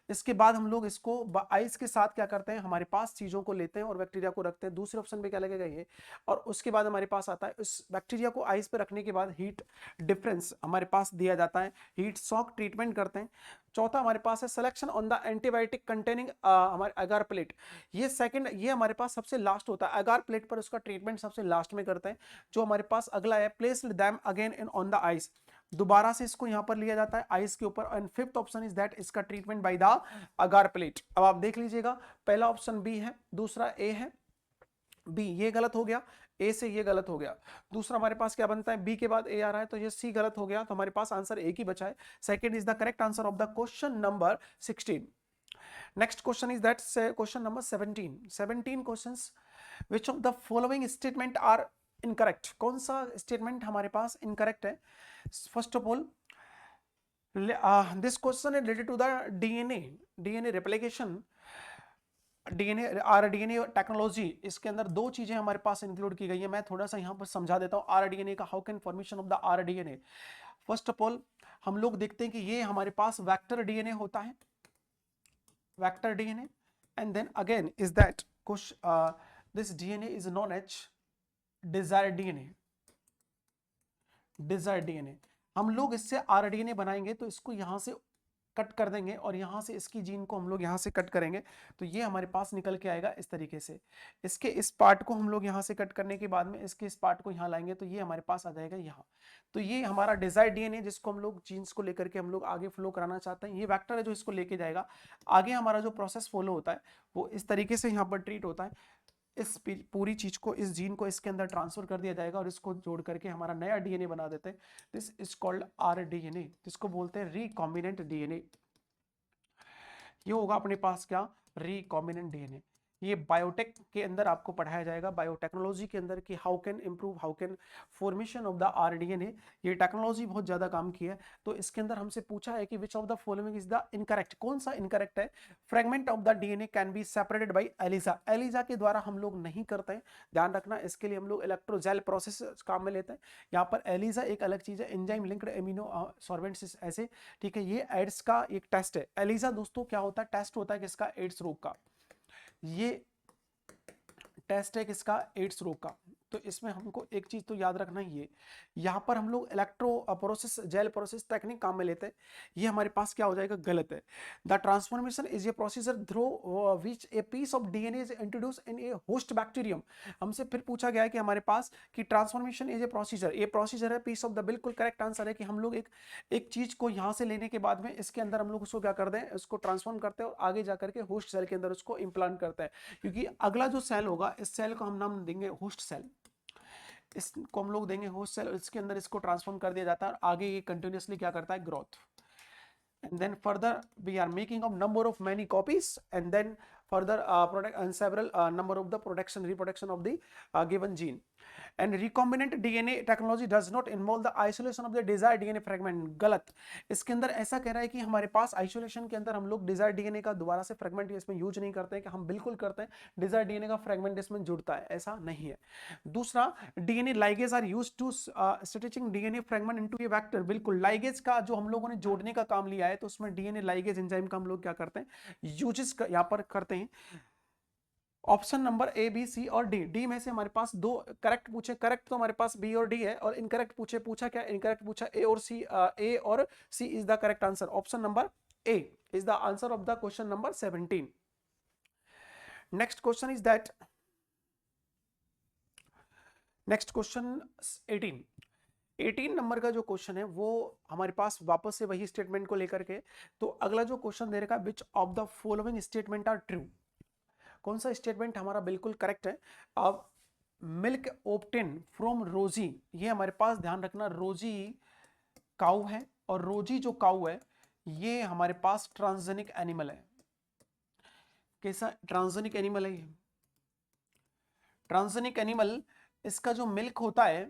S1: इसके बाद हम लोग इसको आइस के साथ क्या करते हैं, हमारे पास चीजों को लेते हैं और बैक्टीरिया को रखते हैं। दूसरे ऑप्शन पे क्या लगेगा ये। और उसके बाद हमारे पास आता है उस बैक्टीरिया को आइस पे रखने के बाद हीट डिफरेंस हमारे पास दिया जाता है, हीट शॉक ट्रीटमेंट करते हैं। चौथा हमारे पास है selection on the antibiotic containing हमारे अगार प्लेट। ये सेकंड, ये हमारे पास सबसे लास्ट होता है, अगार प्लेट पर उसका ट्रीटमेंट सबसे लास्ट में करते हैं। जो हमारे पास अगला है placed them again in on the ice, दोबारा से इसको यहां पर लिया जाता है आइस के ऊपर। And fifth option is that इसका treatment by the agar plate. अब आप देख लीजिएगा, पहला ऑप्शन बी है, दूसरा ए है। बी ये गलत हो गया, ए से ये गलत हो गया। दूसरा हमारे पास क्या बनता है, बी के बाद ए आ रहा है तो ये सी गलत हो गया, तो हमारे पास आंसर एक ही बचा है। Second is the correct answer of the question number 16। Next question is that question number 17। 17 questions, which of the following statement are incorrect। कौन सा स्टेटमेंट हमारे पास इनकरेक्ट है। First of all this question is related to the DNA replication, DNA rDNA technology. इसके अंदर दो चीजें हमारे पास इंक्लूड की गई है, मैं थोड़ा सा यहां पर समझा देता हूं आरडीएनए का, how can formation of the rDNA. First of all हम लोग देखते हैं कि ये हमारे पास वेक्टर डीएनए होता है, vector DNA. And then again is that this DNA is known as desired DNA। desired DNA हम लोग इससे RDNA बनाएंगे तो इसको यहां से कट कर देंगे और यहां से इसकी जीन को हम लोग यहां से कट करेंगे तो ये हमारे पास निकल के आएगा इस तरीके से। इसके इस पार्ट को हम लोग यहां से कट करने के बाद में इसके इस पार्ट को यहां लाएंगे तो ये हमारे पास आ जाएगा यहाँ। तो ये हमारा डिजायर्ड डीएनए जिसको हम लोग जीन्स को लेकर के हम लोग आगे फ्लो कराना चाहते हैं, ये वेक्टर है जो इसको लेके जाएगा आगे। हमारा जो प्रोसेस फॉलो होता है वो इस तरीके से यहाँ पर ट्रीट होता है। इस पूरी चीज को, इस जीन को इसके अंदर ट्रांसफर कर दिया जाएगा और इसको जोड़ करके हमारा नया डीएनए बना देते हैं। दिस इज कॉल्ड आरडीएनए, जिसको बोलते हैं रिकॉम्बिनेंट डीएनए। ये होगा अपने पास क्या, रिकॉम्बिनेंट डीएनए। ये बायोटेक के अंदर आपको पढ़ाया जाएगा, बायोटेक्नोलॉजी के अंदर कि how can improve, how can formation of the rDNA. ये टेक्नोलॉजी बहुत ज्यादा काम की है। तो इसके अंदर हमसे पूछा है कि which of the following is the incorrect, कौन सा इनकरेक्ट है। Fragment of the DNA can be separated by ELISA, ELISA के द्वारा हम लोग नहीं करते हैं, ध्यान रखना। इसके लिए हम लोग इलेक्ट्रोजेल प्रोसेस काम में लेते हैं। यहाँ पर एलिजा एक अलग चीज है, एंजाइम लिंक्ड एमिनो सॉल्वेंट्स ऐसे, ठीक है। ये एड्स का एक टेस्ट है। एलिजा दोस्तों क्या होता है, टेस्ट होता है किसका, एड्स रोग का। ये टेस्ट है किसका, एड्स रोग का। तो इसमें हमको एक चीज तो याद रखना ही है, यहाँ पर हम लोग electro process gel process technique काम में लेते हैं, ये हमारे पास क्या हो जाएगा, गलत है। The transformation is a procedure through which a piece of DNA is introduce in a host bacterium. हमसे फिर पूछा गया है कि हमारे पास कि ट्रांसफॉर्मेशन इज ए प्रोसीजर, ये प्रोसीजर है, पीस ऑफ द, बिल्कुल करेक्ट आंसर है कि हम लोग एक चीज को यहाँ से लेने के बाद में इसके अंदर हम लोग उसको क्या कर दें, इसको ट्रांसफॉर्म करते हैं और आगे जाकर के होस्ट सेल के अंदर उसको इम्प्लांट करते हैं। क्योंकि अगला जो सेल होगा, इस सेल को हम नाम देंगे होस्ट सेल, इसको हम लोग देंगे होस्ट सेल, इसके अंदर इसको ट्रांसफॉर्म कर दिया जाता है और आगे ये कंटिन्यूअसली क्या करता है, growth. And then further we are making of number of many copies and then further product and several number of the reproduction of the given gene। And recombinant DNA technology does not involve the isolation of the desired DNA fragment। गलत, इसके अंदर ऐसा कह रहा है कि हमारे पास आइसोलेशन के अंदर हम लोग डिजायर्ड डीएनए का दोबारा से फ्रेगमेंट इसमें यूज नहीं करते हैं, कि हम बिल्कुल करते हैं, डिजायर्ड डीएनए का फ्रेगमेंट इसमें जुड़ता है, ऐसा नहीं है। दूसरा, DNA ligase are used to stitching DNA fragment into a vector. बिल्कुल, लाइगेज का जो हम लोगों ने जोड़ने का काम लिया है तो उसमें डीएनए लाइगेज एंजाइम का हम लोग क्या करते हैं, यूजेस यहाँ पर करते हैं। Option number A B C और डी, डी में से हमारे पास दो करेक्ट पूछे, करेक्ट तो हमारे पास बी और डी है, और इनकरेक्ट पूछा क्या, इनकरेक्ट पूछा ए और सी, ए और C is the correct answer. Option number A is the answer of the question number 17। Next question is that, next question 18। 18 number का जो क्वेश्चन है वो हमारे पास वापस से वही स्टेटमेंट को लेकर के। तो अगला जो क्वेश्चन दे रखा है, which of the following statement are true, कौन सा स्टेटमेंट हमारा बिल्कुल करेक्ट है। अब मिल्क ऑब्टेन फ्रॉम रोजी, ये हमारे पास ध्यान रखना, रोजी काऊ है और रोजी जो काऊ है ये हमारे पास ट्रांसजेनिक एनिमल है। कैसा ट्रांसजेनिक एनिमल है ये, ट्रांसजेनिक एनिमल, इसका जो मिल्क होता है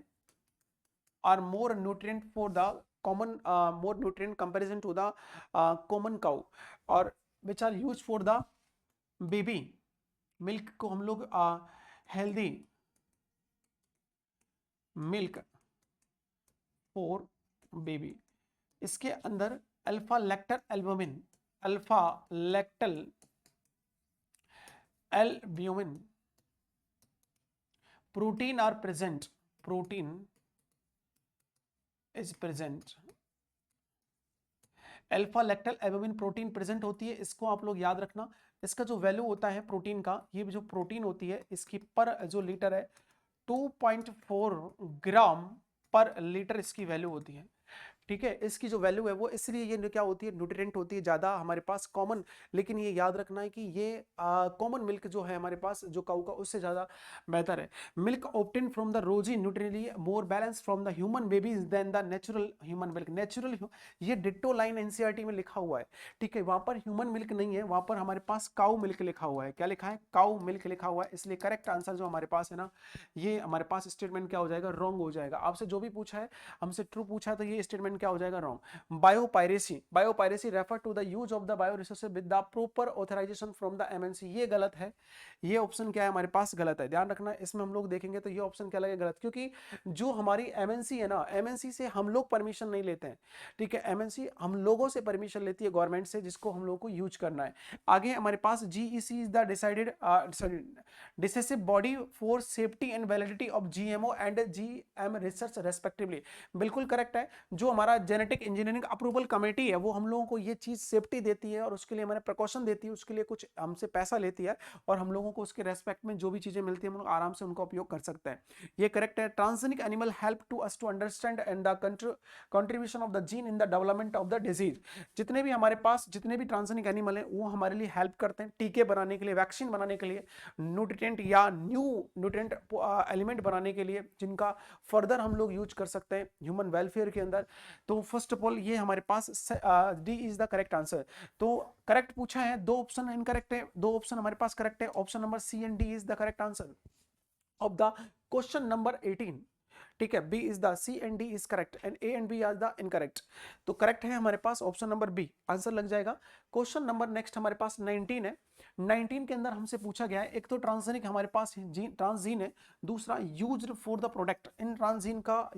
S1: are more nutrient for the common, more nutrient comparison to the common cow, और which are use for the baby milk को हम लोग हेल्दी मिल्क फॉर बेबी, इसके अंदर alpha lactal albumin, alpha lactal albumin protein are present, protein is present, alpha lactal albumin protein present होती है। इसको आप लोग याद रखना। इसका जो वैल्यू होता है प्रोटीन का, ये जो प्रोटीन होती है इसकी पर जो लीटर है 2.4 ग्राम पर लीटर इसकी वैल्यू होती है। ठीक है, इसकी जो वैल्यू है वो इसलिए ये क्या होती है, न्यूट्रिएंट होती है ज्यादा हमारे पास कॉमन। लेकिन ये याद रखना है कि ये कॉमन मिल्क जो है हमारे पास जो काऊ का उससे ज्यादा बेहतर है। Milk obtain from the Rosie nutritionally more balance from the human babies than the natural human milk. Natural ये डिट्टो लाइन एनसीईआरटी में लिखा हुआ है। ठीक है, वहां पर ह्यूमन मिल्क नहीं है, वहां पर हमारे पास काऊ मिल्क लिखा हुआ है। क्या लिखा है, काऊ मिल्क लिखा हुआ है। इसलिए करेक्ट आंसर जो हमारे पास है ना, ये हमारे पास स्टेटमेंट क्या हो जाएगा, रॉन्ग हो जाएगा। आपसे जो भी पूछा है, हमसे ट्रू पूछा है, तो ये स्टेटमेंट क्या हो जाएगा, wrong. Biopiracy, biopiracy refer to the use of the bio resources with the proper authorization from the MNC. ये गलत है, ये ऑप्शन क्या है हमारे पास, गलत है। ध्यान रखना, इसमें हम लोग देखेंगे तो ये ऑप्शन क्या लगेगा, गलत। क्योंकि जो हमारी एमएनसी है ना, एमएनसी से हम लोग परमिशन नहीं लेते हैं। ठीक है, एमएनसी हम लोगों से परमिशन लेती है, गवर्नमेंट से, जिसको हम लोग को यूज करना है। आगे हमारे पास GEC is the decided decisive body for safety and validity of GMO and GM research respectively. बिल्कुल करेक्ट है। जो हमारा जेनेटिक इंजीनियरिंग अप्रूवल कमेटी है वो हम लोगों को ये चीज सेफ्टी देती है और उसके लिए हमारे प्रिकॉशन देती है, उसके लिए कुछ हमसे पैसा लेती है और हम लोगों को उसके रेस्पेक्ट में जो भी चीजें मिलती है हम लोग आराम से उनका उपयोग कर सकते हैं। ये करेक्ट है। Transgenic animal help to us to understand and the contribution of the gene in the development of the disease. जितने भी हमारे पास जितने भी ट्रांसजेनिक एनिमल हैं वो हमारे लिए हेल्प करते हैं टीके बनाने के लिए, वैक्सीन बनाने के लिए, न्यूट्रिएंट या न्यू न्यूट्रिएंट एलिमेंट बनाने के लिए, जिनका फर्दर हम लोग यूज कर सकते हैं ह्यूमन वेलफेयर के अंदर। तो फर्स्ट ऑफ ऑल ये हमारे पास D is the correct answer. तो करेक्ट पूछा है, दो ऑप्शन इनकरेक्ट है, दो ऑप्शन हमारे पास करेक्ट है। Option number C and D is the correct answer of the question number 18। ठीक है, B is the, C and D is correct and A and B are the incorrect. तो करेक्ट है हमारे पास ऑप्शन नंबर बी, आंसर लग जाएगा। क्वेश्चन नंबर नेक्स्ट हमारे पास 19 है। 19 के अंदर हमसे पूछा गया है, एक तो ट्रांसजेनिक हमारे पास जीन, ट्रांसजीन है, दूसरा used for the product. In transgene का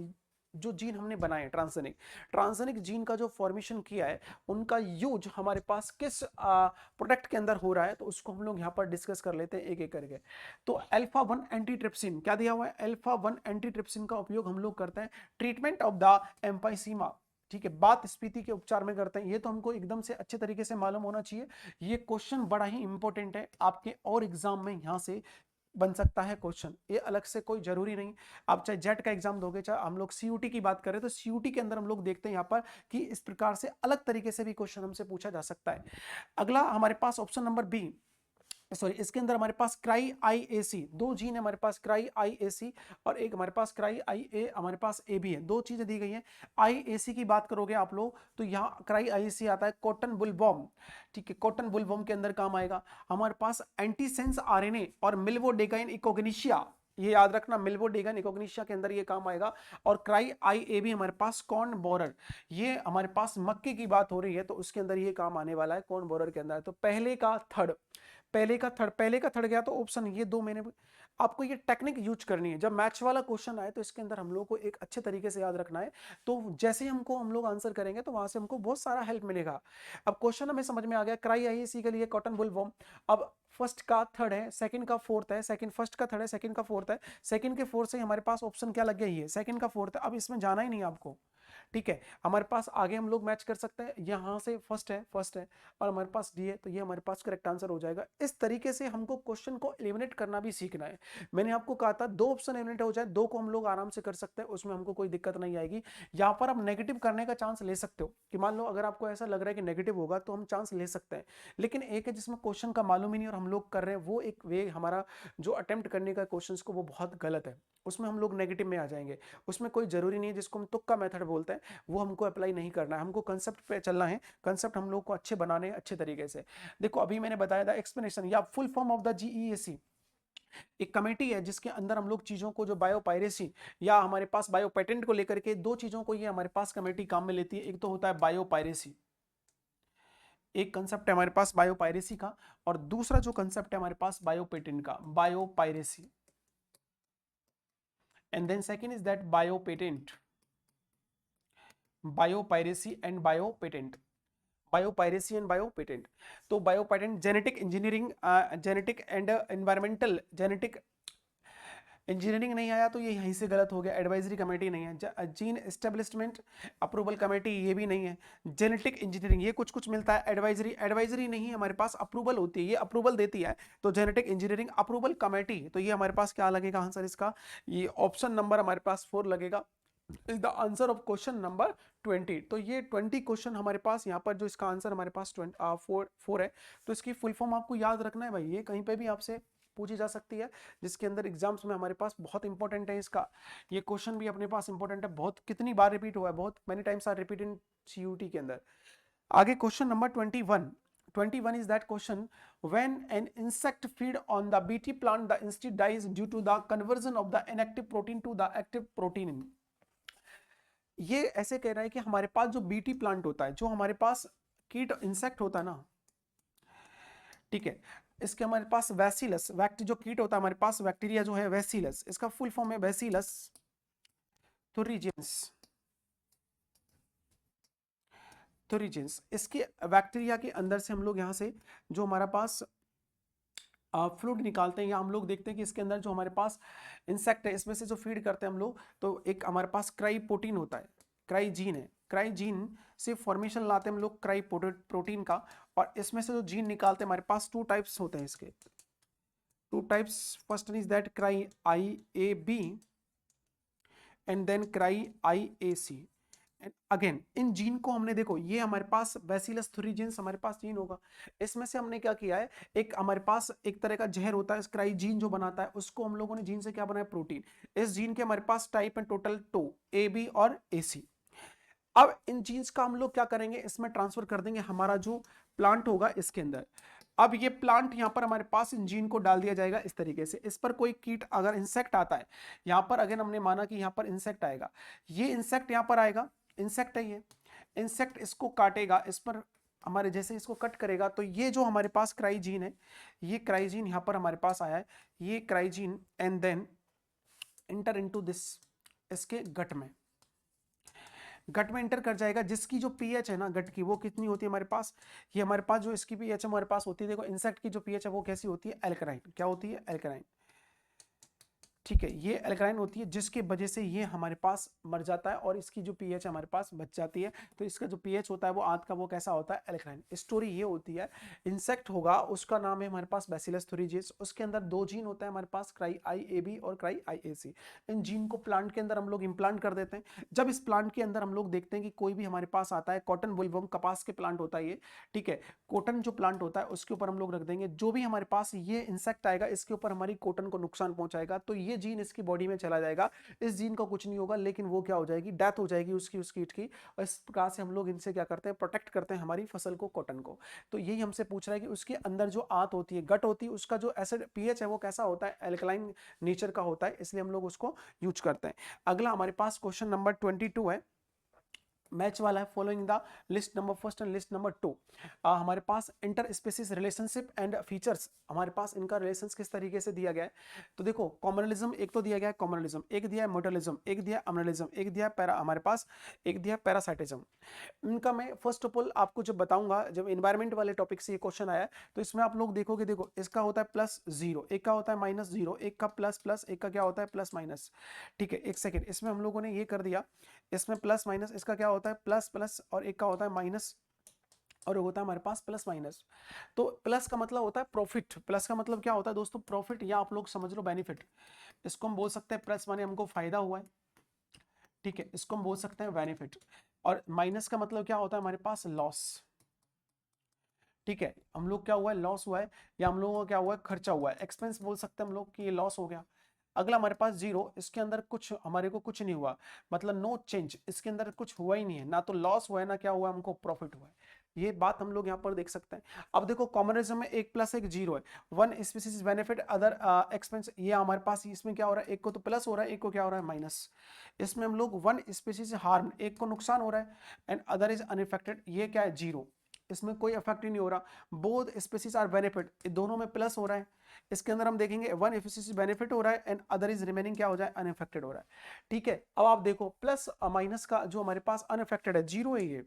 S1: जो जीन हमने बनाए, ट्रांसजेनिक ट्रांसजेनिक जीन का जो फॉर्मेशन किया है, उनका यूज हमारे पास किस प्रोडक्ट के अंदर हो रहा है, तो उसको हम लोग यहाँ पर डिस्कस कर लेते हैं एक एक करके। तो अल्फा 1 एंटीट्रिप्सिन क्या दिया हुआ है, अल्फा 1 एंटीट्रिप्सिन का उपयोग हम लोग करते हैं ट्रीटमेंट ऑफ द एम्फाइसीमा। ठीक है, बात स्फीति के उपचार में करते हैं। ये तो हमको एकदम से अच्छे तरीके से मालूम होना चाहिए। ये क्वेश्चन बड़ा ही इंपॉर्टेंट है आपके और एग्जाम में यहाँ से बन सकता है क्वेश्चन, ये अलग से कोई जरूरी नहीं। आप चाहे जेट का एग्जाम दोगे, चाहे हम लोग सीयूटी की बात करें तो सीयूटी के अंदर हम लोग देखते हैं यहाँ पर कि इस प्रकार से अलग तरीके से भी क्वेश्चन हमसे पूछा जा सकता है। अगला हमारे पास ऑप्शन नंबर बी, सॉरी इसके अंदर हमारे पास क्राई आईएसी, दो जीन है हमारे पास, क्राई आईएसी और एक हमारे पास क्राई आईए, हमारे पास ए भी है, दो चीजें दी गई हैं। आईएसी की बात करोगे आप लोग तो यहाँ क्राई आईएसी आता है कॉटन बुलवॉर्म। ठीक है, कॉटन बुलवॉर्म के अंदर काम आएगा। हमारे पास एंटीसेंस आरएनए और मिल्वोडेगाइन इकोग्निशिया, ये याद रखना, मिल्वोडेगाइन इकोग्निशिया के अंदर ये काम आएगा। और क्राई आई ए भी हमारे पास कॉर्न बोरर, ये हमारे पास मक्के की बात हो रही है तो उसके अंदर ये काम आने वाला है, कॉर्न बोरर के अंदर। तो पहले का थर्ड, पहले का थर्ड गया तो ऑप्शन ये दो मैंने आपको ये टेक्निक यूज करनी है। जब मैच वाला क्वेश्चन आए तो इसके अंदर हम लोग को एक अच्छे तरीके से याद रखना है। तो जैसे ही हम लोग आंसर करेंगे तो वहां से हमको बहुत सारा हेल्प मिलेगा। अब क्वेश्चन हमें समझ में आ गया, क्राई आईएसी के लिए कॉटन बुलवॉर्म। अब फर्स्ट का थर्ड है, सेकंड का फोर्थ है, सेकंड फर्स्ट का थर्ड है, सेकंड का फोर्थ है, सेकंड के फोर्थ से हमारे पास ऑप्शन क्या लग गया, ये सेकंड का फोर्थ है। अब इसमें जाना ही नहीं आपको। ठीक है, हमारे पास आगे हम लोग मैच कर सकते हैं, यहाँ से फर्स्ट है और हमारे पास डी है, तो ये हमारे पास करेक्ट आंसर हो जाएगा। इस तरीके से हमको क्वेश्चन को एलिमिनेट करना भी सीखना है। मैंने आपको कहा था दो ऑप्शन एलिमिनेट हो जाए, दो को हम लोग आराम से कर सकते हैं, उसमें हमको कोई दिक्कत नहीं आएगी। यहाँ पर आप नेगेटिव करने का चांस ले सकते हो कि मान लो अगर आपको ऐसा लग रहा है कि नेगेटिव होगा तो हम चांस ले सकते हैं। लेकिन एक है जिसमें क्वेश्चन का मालूम ही नहीं और हम लोग कर रहे हैं, वो एक वे हमारा जो अटेम्प्ट करने का क्वेश्चन को वो बहुत गलत है, उसमें हम लोग नेगेटिव में आ जाएंगे। उसमें कोई जरूरी नहीं है, जिसको हम तुक्का मेथड बोलते हैं, वो हमको अप्लाई नहीं करना है, हमको कंसेप्ट पे चलना है। कंसेप्ट हम लोग को अच्छे बनाने हैं अच्छे तरीके से। देखो अभी मैंने बताया था एक्सप्लेनेशन या full form of the GEAC, एक कमेटी है जिसके अंदर हम लोग चीजों को, जो बायोपायरेसी या हमारे पास बायो पेटेंट को लेकर के दो चीजों को ये हमारे पास कमेटी काम में लेती है। एक तो होता है बायोपायरेसी, एक कंसेप्ट है हमारे पास बायोपायरेसी का, और दूसरा जो कंसेप्ट है हमारे पास बायोपेटेंट का, biopiracy. And then second is that biopatent, biopiracy and biopatent, biopiracy and biopatent. तो biopatent genetic engineering, genetic and environmental, genetic engineering नहीं आया तो ये यहीं से गलत हो गया, एडवाइजरी कमेटी नहीं है, जीन एस्टेब्लिशमेंट अप्रूवल कमेटी ये भी नहीं है, जेनेटिक इंजीनियरिंग ये कुछ कुछ मिलता है, एडवाइजरी एडवाइजरी नहीं है हमारे पास, अप्रूवल होती है, ये अप्रूवल देती है, तो जेनेटिक इंजीनियरिंग अप्रूवल कमेटी, तो ये हमारे पास क्या लगेगा आंसर इसका, ये ऑप्शन नंबर हमारे पास 4 लगेगा, is the answer of question number 20। तो ये 20 क्वेश्चन हमारे पास यहाँ पर, जो इसका आंसर हमारे पास 4 है, तो इसकी फुल फॉर्म आपको याद रखना है भाई, ये कहीं पे भी आपसे पूछी जा सकती है, जिसके अंदर एग्जाम्स में हमारे पास बहुत इंपॉर्टेंट है इसका, ये क्वेश्चन भी अपने पास इंपॉर्टेंट है, बहुत कितनी बार रिपीट हुआ है, बहुत many times are repeat in CUET के अंदर। आगे question number 21 is that question, when an insect feed on the bt plant the insect dies due to the conversion of the inactive protein to the active protein। ये ऐसे कह रहा है कि हमारे पास जो बीटी प्लांट होता है, जो हमारे पास कीट इंसेक्ट होता है ना, ठीक है, इसके हमारे पास वैसिलस जो कीट होता है हमारे पास, बैक्टीरिया जो है वैसिलस, इसका फुल फॉर्म है वैसिलस थुरिजेंस, थुरिजेंस। इसके बैक्टीरिया के अंदर से हम लोग यहाँ से जो हमारा पास फ्लूइड निकालते हैं, या हम लोग देखते हैं कि इसके अंदर जो हमारे पास इंसेक्ट है, इसमें से जो फीड करते हैं हम लोग, तो एक हमारे पास क्राई प्रोटीन होता है, क्राइजीन है, क्राइजीन से फॉर्मेशन लाते हैं हम लोग क्राई प्रोटीन का, और इसमें से जो जीन निकालते हैं हमारे पास 2 टाइप्स होते हैं इसके, 2 types, first is that cry I A B and then cry I A C. Again इन जीन को हमने देखो, ये हमारे पास बैसिलस थुरिजेंस हमारे पास जीन होगा, इसमें से हमने क्या किया है, एक हमारे पास एक तरह का जहर होता है स्क्राइजीन जो बनाता है, उसको हम लोगों ने जीन से क्या बनाया, प्रोटीन। इस जीन के हमारे पास टाइप है टोटल 2, ए बी और ए सी। अब इन जीन्स का हम लोग क्या करेंगे, इसमें ट्रांसफर कर देंगे हमारा जो प्लांट होगा इसके अंदर। अब ये प्लांट यहाँ पर हमारे पास इन जीन को डाल दिया जाएगा इस तरीके से, इस पर कोई कीट अगर इंसेक्ट आता है, यहाँ पर अगर हमने माना कि यहाँ पर इंसेक्ट आएगा, ये इंसेक्ट यहाँ पर आएगा, इंसेक्ट है ये, इंसेक्ट इसको काटेगा, इस पर हमारे जैसे इसको कट करेगा, तो ये जो हमारे पास क्राइजीन है, ये क्राइजीन यहाँ पर हमारे पास आया है, ये cry gene and then enter into this, इसके गट में इंटर कर जाएगा, जिसकी जो पीएच है ना गट की, वो कितनी होती है हमारे पास, ये हमारे पास जो इसकी पीएच है हमारे पास होती है, देखो इंसेक्ट की जो पीएच है वो कैसी होती है, एल्कलाइन, क्या होती है, एल्कलाइन, ठीक है, ये एल्कलाइन होती है, जिसके वजह से ये हमारे पास मर जाता है और इसकी जो पीएच हमारे पास बच जाती है, तो इसका जो पीएच होता है वो आंत का वो कैसा होता है, एल्कलाइन। स्टोरी ये होती है, इंसेक्ट होगा उसका नाम है हमारे पास बैसिलस थुरिजेंस, उसके अंदर 2 जीन होता है हमारे पास, क्राई आई ए बी और क्राई आई ए सी। इन जीन को प्लांट के अंदर हम लोग इम्प्लांट कर देते हैं। जब इस प्लांट के अंदर हम लोग देखते हैं कि कोई भी हमारे पास आता है, कॉटन वुलवर्म कपास के प्लांट होता है ये, ठीक है, कॉटन जो प्लांट होता है उसके ऊपर हम लोग रख देंगे, जो भी हमारे पास ये इंसेक्ट आएगा इसके ऊपर हमारी कॉटन को नुकसान पहुंचाएगा, तो ये जीन इसकी बॉडी में चला जाएगा, इस जीन का कुछ नहीं होगा, लेकिन वो क्या हो जाएगी, डेथ हो जाएगी उसकी, उस कीट की। और इस प्रकार से हम लोग इनसे क्या करते हैं, प्रोटेक्ट करते हैं हमारी फसल को, कॉटन को। तो यही हमसे पूछ रहा है कि उसके अंदर जो आंत होती है, गट होती है, उसका जो एसिड पीएच है वो कैसा होता है, एल्कलाइन नेचर का होता है, इसलिए हम लोग उसको यूज करते हैं। अगला हमारे पास क्वेश्चन नंबर 22 है, मैच वाला है, following the list number first and list number 2। हमारे पास inter species relationship and features, हमारे पास इनका रिलेशन किस तरीके से दिया गया है, तो देखो कॉमनलिज्म एक तो दिया गया है, कॉमनलिज्म एक दिया है, मोटलिज्म एक दिया है, अम्नलिज्म एक दिया है, पैरा हमारे पास एक दिया है पैरासाइटिज्म। इनका मैं फर्स्ट ऑफ ऑल आपको जब बताऊंगा, जब इन्वायरमेंट वाले टॉपिक से ये क्वेश्चन आया तो इसमें आप लोग देखोगे, देखो इसका होता है +0, एक का होता है -0, एक का प्लस, एक का क्या होता है प्लस माइनस, ठीक है, एक सेकेंड, इसमें हम लोगों ने ये कर दिया, इसमें प्लस माइनस, इसका क्या होता है प्लस प्लस, और एक का होता है माइनस, और होता है हमारे पास प्लस माइनस। तो प्लस का मतलब होता है प्रॉफिट, प्लस का मतलब क्या होता है दोस्तों, प्रॉफिट, या आप लोग समझ लो बेनिफिट, इसको हम बोल सकते हैं प्लस माने हमको फायदा हुआ है, ठीक है, इसको हम बोल सकते हैं बेनिफिट। और माइनस का मतलब क्या होता है हमारे पास, लॉस, ठीक है, हम लोग क्या हुआ है, लॉस हुआ है, या हम लोगों का क्या हुआ है, खर्चा हुआ है, एक्सपेंस बोल सकते हैं हम लोग कि ये लॉस हो गया। अगला हमारे पास 0, इसके अंदर कुछ हमारे को कुछ नहीं हुआ, मतलब नो चेंज, इसके अंदर कुछ हुआ ही नहीं है, ना तो लॉस हुआ है ना क्या हुआ है, हमको प्रॉफिट हुआ है, ये बात हम लोग यहाँ पर देख सकते हैं। अब देखो कॉमनिज्म में 1 + 1 0 है, 1 स्पीसीज बेनिफिट अदर एक्सपेंस, ये हमारे पास इसमें क्या हो रहा है, एक को तो प्लस हो रहा है, एक को क्या हो रहा है माइनस। इसमें हम लोग 1 स्पीसीज हार्म, एक को नुकसान हो रहा है, एंड अदर इज अनइफेक्टेड, ये क्या है 0। इसमें कोई इफेक्ट ही नहीं हो रहा, बोथ स्पीसीज आर बेनिफिट, दोनों में प्लस हो रहा है। इसके अंदर हम देखेंगे वन स्पीसीज बेनिफिट हो रहा है एंड अदर इज रिमेनिंग क्या हो जाए, अनइफेक्टेड हो रहा है। ठीक है, अब आप देखो प्लस माइनस का जो हमारे पास अनइफेक्टेड है, जीरो है, ये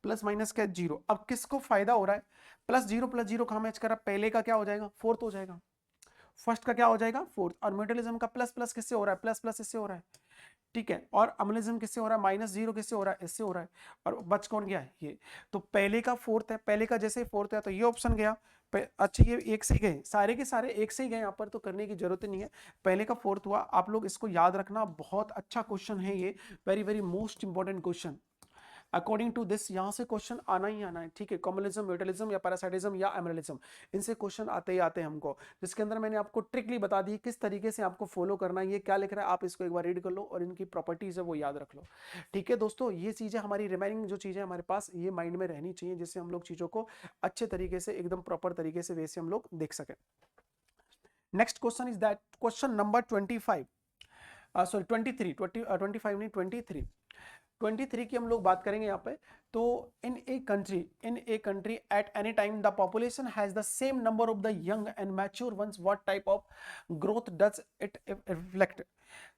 S1: प्लस माइनस का जीरो। अब किसको फायदा हो रहा है, प्लस जीरो कहां मैच कर रहा है, पहले का क्या हो जाएगा, फोर्थ हो जाएगा, फर्स्ट का क्या हो जाएगा, फोर्थ। और म्यूटलिज्म का प्लस प्लस किससे हो रहा है, प्लस प्लस इससे हो रहा है। ठीक है, और अम्लिज्म किससे हो रहा है, माइनस जीरो किससे हो रहा है, इससे हो रहा है। और बच कौन गया है, ये। तो पहले का फोर्थ है, पहले का जैसे ही फोर्थ है तो ये ऑप्शन गया। अच्छा, ये एक से ही गए, सारे के सारे एक से ही गए, यहाँ पर तो करने की जरूरत नहीं है। पहले का फोर्थ हुआ, आप लोग इसको याद रखना, बहुत अच्छा क्वेश्चन है ये, very very most important question. According to this यहाँ से क्वेश्चन आना ही आना है। ठीक है, कॉम्युनिज्म, म्यूटलिज्म या पैरासाइटिज्म या एमरलिज्म, इनसे क्वेश्चन आते ही आते हैं हमको, जिसके अंदर मैंने आपको ट्रिकली बता दी किस तरीके से आपको फॉलो करना है, ये क्या लिख रहा है, आप इसको एक बार रीड कर लो और इनकी प्रॉपर्टीज है वो याद रख लो। ठीक है दोस्तों, ये चीजें हमारी रिमेनिंग जो चीजें हमारे पास ये माइंड में रहनी चाहिए, जिससे हम लोग चीजों को अच्छे तरीके से एकदम प्रॉपर तरीके से वैसे हम लोग देख सकें। Next question is that question number 25, sorry 23, 25 नहीं 23, 23 की हम लोग बात करेंगे यहाँ पे। तो in a country at any time the population has the same number of the young and mature ones, what type of growth does it reflect.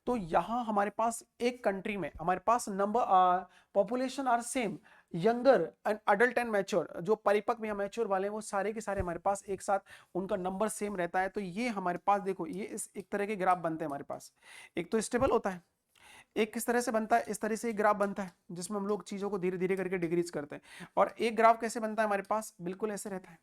S1: तो यहाँ हमारे पास एक कंट्री में हमारे पास number population are same, younger and adult and mature, जो परिपक्व या मैच्योर वाले हैं वो सारे के सारे हमारे पास एक साथ उनका नंबर सेम रहता है। तो ये हमारे पास देखो, ये इस एक तरह के ग्राफ बनते हैं हमारे पास, एक तो स्टेबल होता है, एक किस तरह से बनता है, इस तरह से एक ग्राफ बनता है जिसमें हम लोग चीजों को धीरे धीरे करके डिक्रीज करते हैं। और एक ग्राफ कैसे बनता है हमारे पास, बिल्कुल ऐसे रहता है,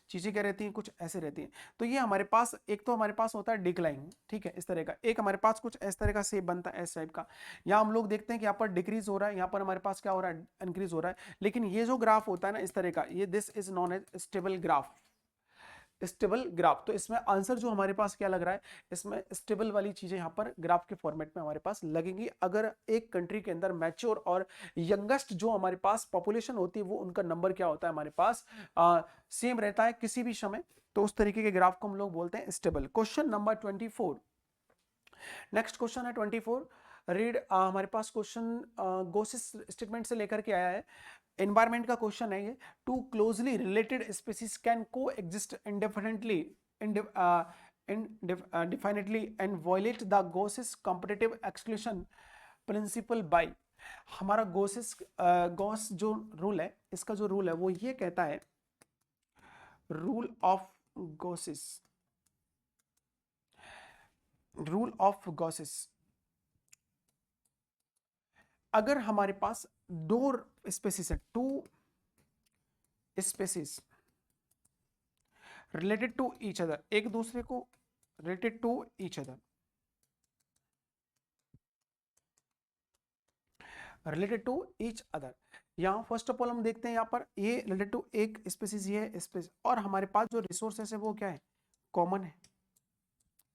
S1: चीजें क्या रहती हैं, कुछ ऐसे रहती हैं। तो ये हमारे पास एक तो हमारे पास होता है डिक्लाइन, ठीक है, इस तरह का, एक हमारे पास कुछ इस तरह का शेप बनता है, इस टाइप का। यहाँ हम लोग देखते हैं कि यहाँ पर डिक्रीज हो रहा है, यहाँ पर हमारे पास क्या हो रहा है, इंक्रीज हो रहा है। लेकिन ये जो ग्राफ होता है ना इस तरह का, ये this is non age stable graph, stable graph. तो इसमें आंसर जो हमारे पास क्या लग रहा है, इसमें स्टेबल वाली चीजें यहाँ पर ग्राफ के फॉर्मेट में हमारे पास लगेंगी, अगर एक कंट्री के अंदर मैच्योर और यंगेस्ट जो हमारे पास पॉपुलेशन होती है वो उनका नंबर क्या होता है हमारे पास सेम रहता है किसी भी समय। तो उस तरीके के ग्राफ को हम लोग बोलते हैं stable. Question number 24, next question है 24, रीड। हमारे पास क्वेश्चन गोसिस स्टेटमेंट से लेकर के आया है, एनवायरमेंट का क्वेश्चन है ये। Two closely related species can coexist indefinitely indefinitely and violate the Gauss's competitive exclusion principle by। हमारा गॉस जो रूल है, इसका जो रूल है वो ये कहता है, rule of Gause's, rule of Gause's, अगर हमारे पास दो स्पेसीज है, two species related to each other, एक दूसरे को related to each other, related to each other. यहाँ फर्स्ट ऑफ ऑल हम देखते हैं यहाँ पर ये रिलेटेड टू एक स्पेसीज, ये है स्पेसीज, और हमारे पास जो रिसोर्सेस है वो क्या है, कॉमन है।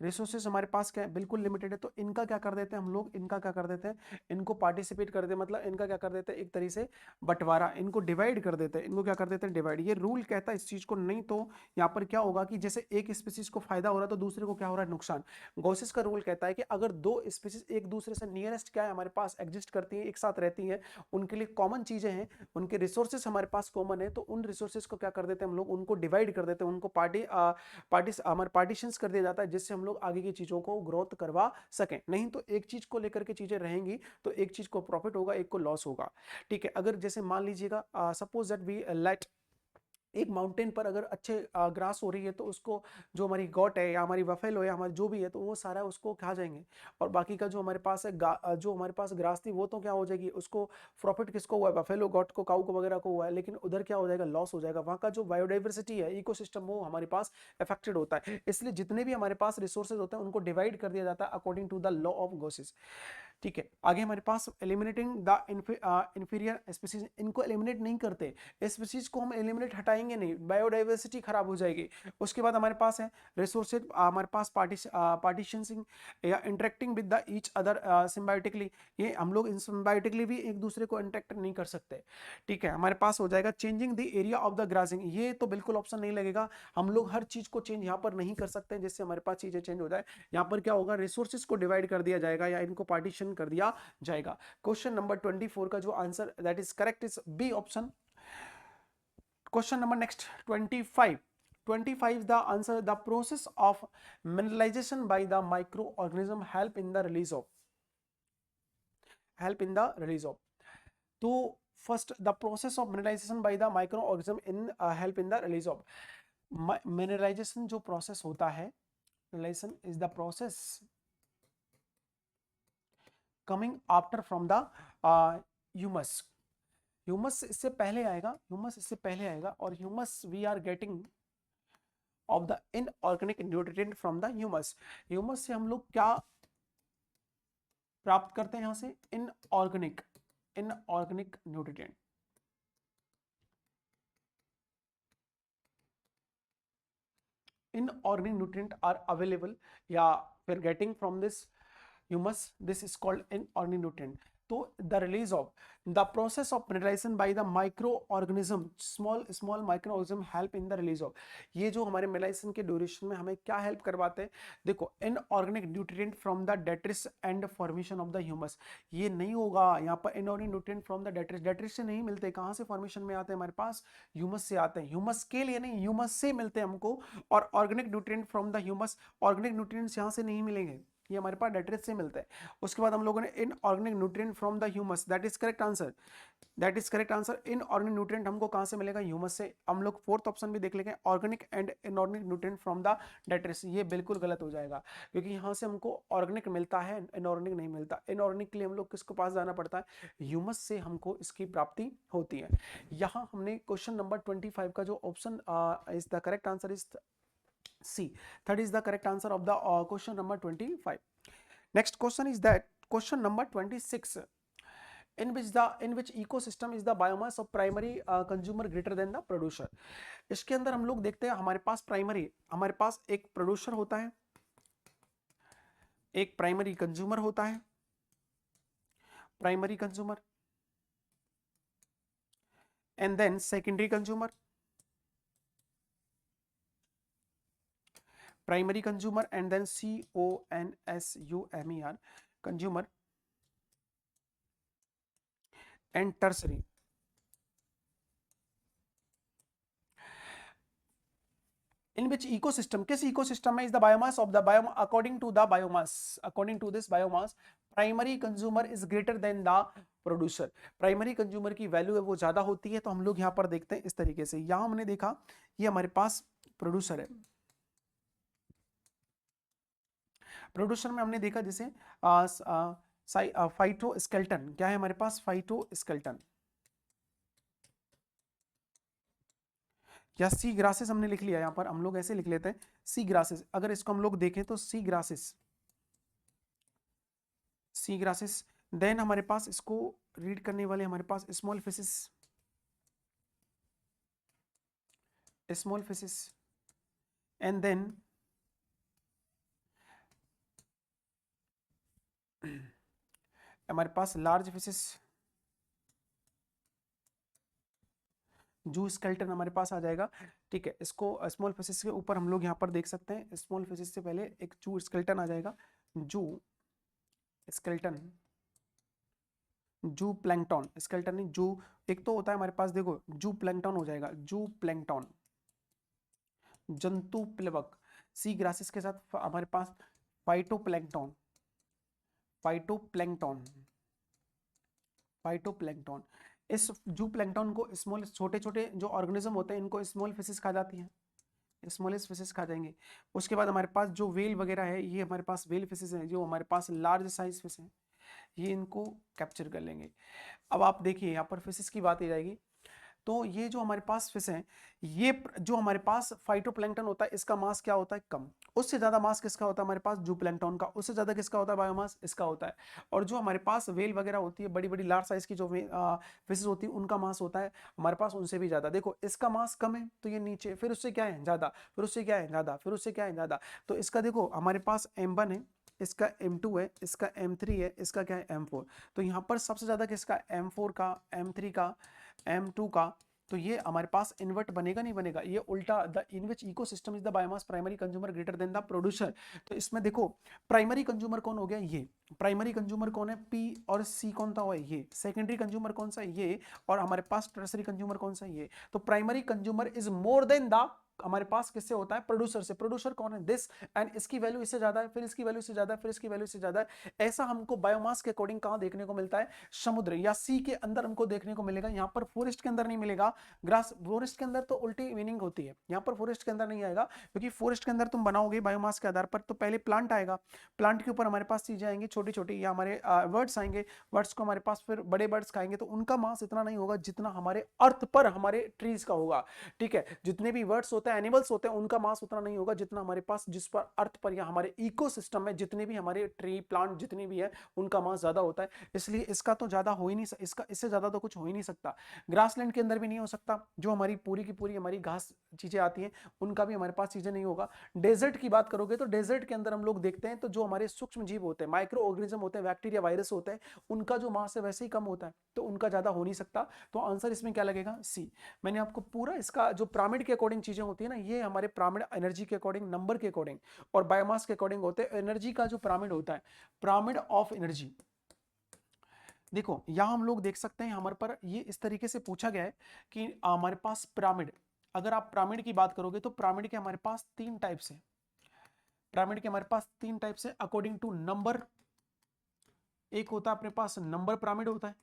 S1: रिसोर्सेज हमारे पास क्या है, बिल्कुल लिमिटेड है। तो इनका क्या कर देते हैं हम लोग, इनका क्या कर देते हैं, इनको पार्टिसिपेट कर देते हैं, मतलब इनका क्या कर देते हैं, एक तरीके से बंटवारा, इनको डिवाइड कर देते हैं, इनको क्या कर देते हैं, डिवाइड। ये रूल कहता है इस चीज को, नहीं तो यहाँ पर क्या होगा कि जैसे एक स्पीसीज को फायदा हो रहा है तो दूसरे को क्या हो रहा है, नुकसान। गॉसिस का रूल कहता है कि अगर दो स्पीसीज एक दूसरे से नियरेस्ट क्या है हमारे पास एग्जिस्ट करती है, एक साथ रहती है, उनके लिए कॉमन चीजें हैं, उनके रिसोर्सेज हमारे पास कॉमन है, तो उन रिसोर्सेज को क्या कर देते हैं हम लोग, उनको डिवाइड कर देते हैं, उनको हमारे पार्टीशंस कर दिया जाता है, जिससे हम लोग आगे की चीजों को ग्रोथ करवा सकें। नहीं तो एक चीज को लेकर के चीजें रहेंगी तो एक चीज को प्रॉफिट होगा, एक को लॉस होगा। ठीक है, अगर जैसे मान लीजिएगा सपोज दैट वी लेट एक माउंटेन पर अगर अच्छे ग्रास हो रही है तो उसको जो हमारी गॉट है या हमारी बफेलो है हमारी जो भी है तो वो सारा उसको खा जाएंगे, और बाकी का जो हमारे पास है जो हमारे पास ग्रास थी वो तो क्या हो जाएगी, उसको प्रॉफिट किसको हुआ है, बफेलो गॉट को, काऊ को वगैरह को हुआ है, लेकिन उधर क्या हो जाएगा, लॉस हो जाएगा। वहाँ का जो बायोडाइवर्सिटी है, इकोसिस्टम, वो हमारे पास अफेक्टेड होता है। इसलिए जितने भी हमारे पास रिसोर्सेज होते हैं उनको डिवाइड कर दिया जाता है according to the law of Gause's. ठीक है, आगे हमारे पास एलिमिनेटिंग द इंफीरियर स्पीसीज, इनको एलिमिनेट नहीं करते, स्पीसीज को हम एलिमिनेट हटाएंगे नहीं, बायोडाइवर्सिटी खराब हो जाएगी। उसके बाद हमारे पास है रिसोर्सेज, हमारे पास पार्टीशनिंग या interacting with the each other symbiotically, ये हम लोग सिम्बायोटिकली भी एक दूसरे को इंटरेक्ट नहीं कर सकते। ठीक है, हमारे पास हो जाएगा changing the area of the grossing, ये तो बिल्कुल ऑप्शन नहीं लगेगा, हम लोग हर चीज को चेंज यहाँ पर नहीं कर सकते जिससे हमारे पास चीजें चेंज हो जाए। यहाँ पर क्या होगा, रिसोर्सेज को डिवाइड कर दिया जाएगा या इनको पार्टीशन कर दिया जाएगा। क्वेश्चन नंबर 24 का जो answer that is correct is B option, Question number next 25. 25 the answer. The process of mineralization by the microorganism help in the release of तो first the process of mineralization by the microorganism in help in the release of mineralization जो process होता है, mineralization is the process coming after from the humus. Humus इससे पहले आएगा और humus we are getting of the inorganic nutrient from the humus. Humus से हम लोग क्या प्राप्त करते हैं? यहां से inorganic nutrient. Inorganic nutrient are available या फिर getting from this humus. This is called inorganic nutrient. तो the release of the process of mineralization by the micro organism, small micro organism help in the release of. ये जो हमारे मिनरलाइजेशन के ड्यूरेशन में हमें क्या हेल्प करवाते हैं? देखो, inorganic nutrient from the detritus and formation of the humus. ये नहीं होगा यहाँ पर inorganic nutrient from the detritus. Detritus से नहीं मिलते, कहाँ से फॉर्मेशन में आते हैं? हमारे पास ह्यूमस से आते हैं. ह्यूमस के लिए नहीं, ह्यूमस से मिलते हैं हमको. और organic nutrient from the humus, organic nutrients यहाँ से नहीं मिलेंगे, ये हमारे पास डेट्रिस से मिलते हैं. उसके बाद हम लोगों ने inorganic nutrient from the humus. That is correct answer. Inorganic nutrient हमको कहां से मिलेगा? ह्यूमस से. हम लोग फोर्थ ऑप्शन भी देख लेंगे, organic and inorganic nutrient from the detritus. ये बिल्कुल गलत हो जाएगा, क्योंकि यहां से हमको ऑर्गेनिक मिलता है, इनऑर्गेनिक नहीं मिलता. इनऑर्गेनिक के लिए हम लोग किसको पास जाना पड़ता है? ह्यूमस से हमको इसकी प्राप्ति होती है. यहाँ हमने क्वेश्चन नंबर 25 का जो option is the correct answer is C. That is the correct answer of the question number 25. Next question is that question number 26. In which ecosystem is the biomass of primary consumer greater than the producer? इसके अंदर हम लोग देखते हैं, हमारे पास एक प्रोड्यूसर होता है, एक प्राइमरी कंज्यूमर होता है. Primary consumer and then secondary consumer. Primary consumer and then CONSUMER consumer and tertiary. In which ecosystem, किस इकोसिस्टम में is the biomass of the biomass according to this biomass primary consumer is greater than the producer. Primary consumer की वैल्यू है वो ज्यादा होती है. तो हम लोग यहाँ पर देखते हैं इस तरीके से. यहां हमने देखा ये हमारे पास प्रोड्यूसर है. प्रोड्यूसर में हमने देखा जैसे फाइटोस्केलेटन. क्या है हमारे पास? फाइटोस्केलेटन या सी ग्रासेस हमने लिख लिया. यहां पर हम लोग ऐसे लिख लेते हैं सी ग्रासेस. अगर इसको हम लोग देखें तो सी ग्रासेस. देन हमारे पास इसको रीड करने वाले हमारे पास स्मॉल फिशेस एंड देन हमारे पास लार्ज फिशेस. जू स्केलेटन हमारे पास आ जाएगा. ठीक है, इसको स्मॉल फिशेस के ऊपर हम लोग यहाँ पर देख सकते हैं. स्मॉल फिशेस से पहले एक जू स्केलेटन आ जाएगा. जू स्केलेटन, जू प्लैंकटन. स्केलेटन नहीं, जू एक तो होता है हमारे पास. देखो, जू प्लैंकटन हो जाएगा. जू प्लैंकटन, जंतु प्लवक. सी ग्रासेस के साथ हमारे पास फाइटोप्लैंकटन. इस जू प्लैंकटन को स्मॉल, छोटे छोटे जो ऑर्गेनिज्म होते हैं इनको स्मॉल फिशेस खा जाती हैं. स्मॉलेस्ट फिशेस खा जाएंगे. उसके बाद हमारे पास जो वेल वगैरह है, ये हमारे पास वेल फिशेस हैं. जो हमारे पास लार्ज साइज फिश हैं, ये इनको कैप्चर कर लेंगे. अब आप देखिए यहाँ पर फिशेस की बात आ जाएगी. तो ये जो हमारे पास फिश हैं, ये जो हमारे पास फाइटोप्लैंक्टन होता है, इसका मास क्या होता है? कम. उससे ज्यादा मास किसका होता है? हमारे पास जूप्लैंक्टन का. उससे ज्यादा किसका होता है? बायोमास इसका होता है. और जो हमारे पास वेल वगैरह होती है, बड़ी बड़ी लार्ज साइज की जो फिशेस होती है, उनका मास होता है हमारे पास उनसे भी ज्यादा. देखो, इसका मास कम है तो ये नीचे, फिर उससे क्या है? ज्यादा, फिर उससे क्या है? ज्यादा, फिर उससे क्या है? ज्यादा. तो इसका देखो, हमारे पास M1 है, इसका M2 है, इसका M3 है, इसका क्या है? M4. तो यहाँ पर सबसे ज्यादा किसका? M4 का, M3 का, M2 का. तो ये हमारे पास इन्वर्ट बनेगा नहीं बनेगा? ये उल्टा. The in which ecosystem is the biomass primary consumer greater than the producer. तो इसमें देखो, प्राइमरी कंज्यूमर कौन हो गया? ये. प्राइमरी कंज्यूमर कौन है, पी, और सी कौन था, ये। सेकेंडरी कंज्यूमर कौन सा, ये। और हमारे पास टर्सरी कंज्यूमर कौन सा, ये। तो primary consumer is more than the, हमारे पास किससे होता है, प्रोड्यूसर से। प्रोड्यूसर कौन है, दिस, एंड इसकी वैल्यू इससे ज्यादा है, फिर इसकी वैल्यू इससे ज्यादा है, फिर इसकी वैल्यू इससे ज्यादा है। ऐसा हमको बायोमास के अकॉर्डिंग कहां देखने को मिलता है, समुद्र या सी के अंदर हमको देखने को मिलेगा, यहाँ पर फॉरेस्ट के अंदर नहीं मिलेगा। ग्रास, फॉरेस्ट के अंदर तो उल्टी मीनिंग होती है, यहाँ पर फॉरेस्ट के अंदर नहीं आएगा, क्योंकि फॉरेस्ट के अंदर तुम बनाओगे बायोमास के आधार पर तो पहले प्लांट आएगा, प्लांट के ऊपर हमारे पास चीजें आएंगी छोटी छोटी, या हमारे वर्ड्स आएंगे, वर्ड्स को हमारे पास फिर बड़े बर्ड्स खाएंगे, तो उनका मास इतना नहीं होगा जितना हमारे अर्थ पर हमारे ट्रीज का होगा। ठीक है, जितने भी वर्ड्स होते हैं, एनिमल्स होते हैं, उनका मास उतना नहीं होगा जितना हमारे पास, जिस पर अर्थ पर या हमारे इकोसिस्टम में जितने भी हमारे ट्री प्लांट जितने भी है, उनका मास ज्यादा होता है। इसलिए इसका तो ज्यादा हो ही नहीं, इसका इससे ज्यादा तो कुछ हो ही नहीं सकता। ग्रासलैंड के अंदर भी नहीं हो सकता, जो हमारी पूरी की पूरी हमारी घास चीजें आती हैं, उनका भी हमारे पास चीजें नहीं होगा। डेजर्ट की बात करोगे तो डेजर्ट के अंदर हम लोग देखते हैं तो जो हमारे सूक्ष्म जीव होते हैं, माइक्रो ऑर्गेनिज्म होते हैं, बैक्टीरिया वायरस होते हैं, उनका जो मास है वैसे ही कम होता है, तो उनका ज्यादा हो नहीं सकता। तो आंसर इसमें क्या लगेगा, सी। मैंने आपको पूरा इसका जो पिरामिड के अकॉर्डिंग चीजें होती है ना, ये हमारे पिरामिड एनर्जी के अकॉर्डिंग, नंबर के अकॉर्डिंग और बायोमास के अकॉर्डिंग होते हैं। एनर्जी का जो पिरामिड होता है, पिरामिड ऑफ एनर्जी, देखो यहां हम लोग देख सकते हैं, हमारे पर ये इस तरीके से पूछा गया है कि हमारे पास पिरामिड, अगर आप पिरामिड की बात करोगे तो पिरामिड के हमारे पास तीन टाइप्स है, पिरामिड के हमारे पास तीन टाइप्स है अकॉर्डिंग टू नंबर। एक होता है अपने पास नंबर पिरामिड होता है,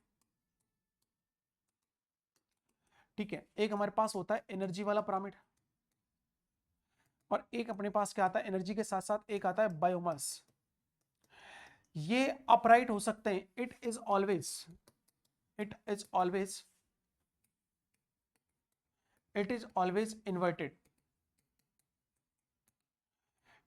S1: ठीक है। एक हमारे पास होता है एनर्जी वाला पिरामिड, और एक अपने पास क्या आता है, एनर्जी के साथ साथ एक आता है बायोमास। ये अपराइट हो सकते हैं, इट इज ऑलवेज इन्वर्टेड।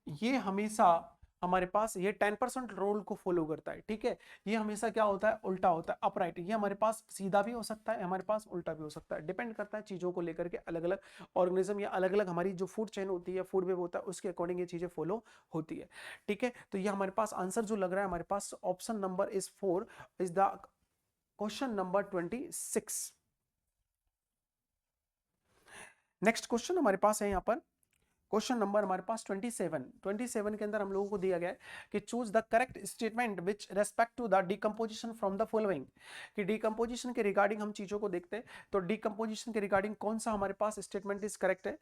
S1: ये हमेशा हमारे पास ये 10% रोल को फॉलो करता है, ठीक है। ये हमेशा क्या होता है, उल्टा होता है, अपराइट। ये हमारे पास सीधा भी हो सकता है, हमारे पास उल्टा भी हो सकता है, डिपेंड करता है चीजों को लेकर के, अलग अलग ऑर्गेनिज्म या अलग अलग हमारी जो फूड चेन होती है, फूड वेब होता है, उसके अकॉर्डिंग ये चीजें फॉलो होती है, ठीक है। तो ये हमारे पास आंसर जो लग रहा है, हमारे पास option number is 4 is the question number 26। Next question हमारे पास है यहाँ पर क्वेश्चन नंबर हमारे पास 27 के अंदर हम लोगों को दिया गया है कि choose the correct statement which respect to the decomposition from the following. कि डिकम्पोजिशन के रिगार्डिंग हम चीजों को देखते हैं, तो डिकम्पोजिशन के रिगार्डिंग कौन सा हमारे पास स्टेटमेंट इज करेक्ट है।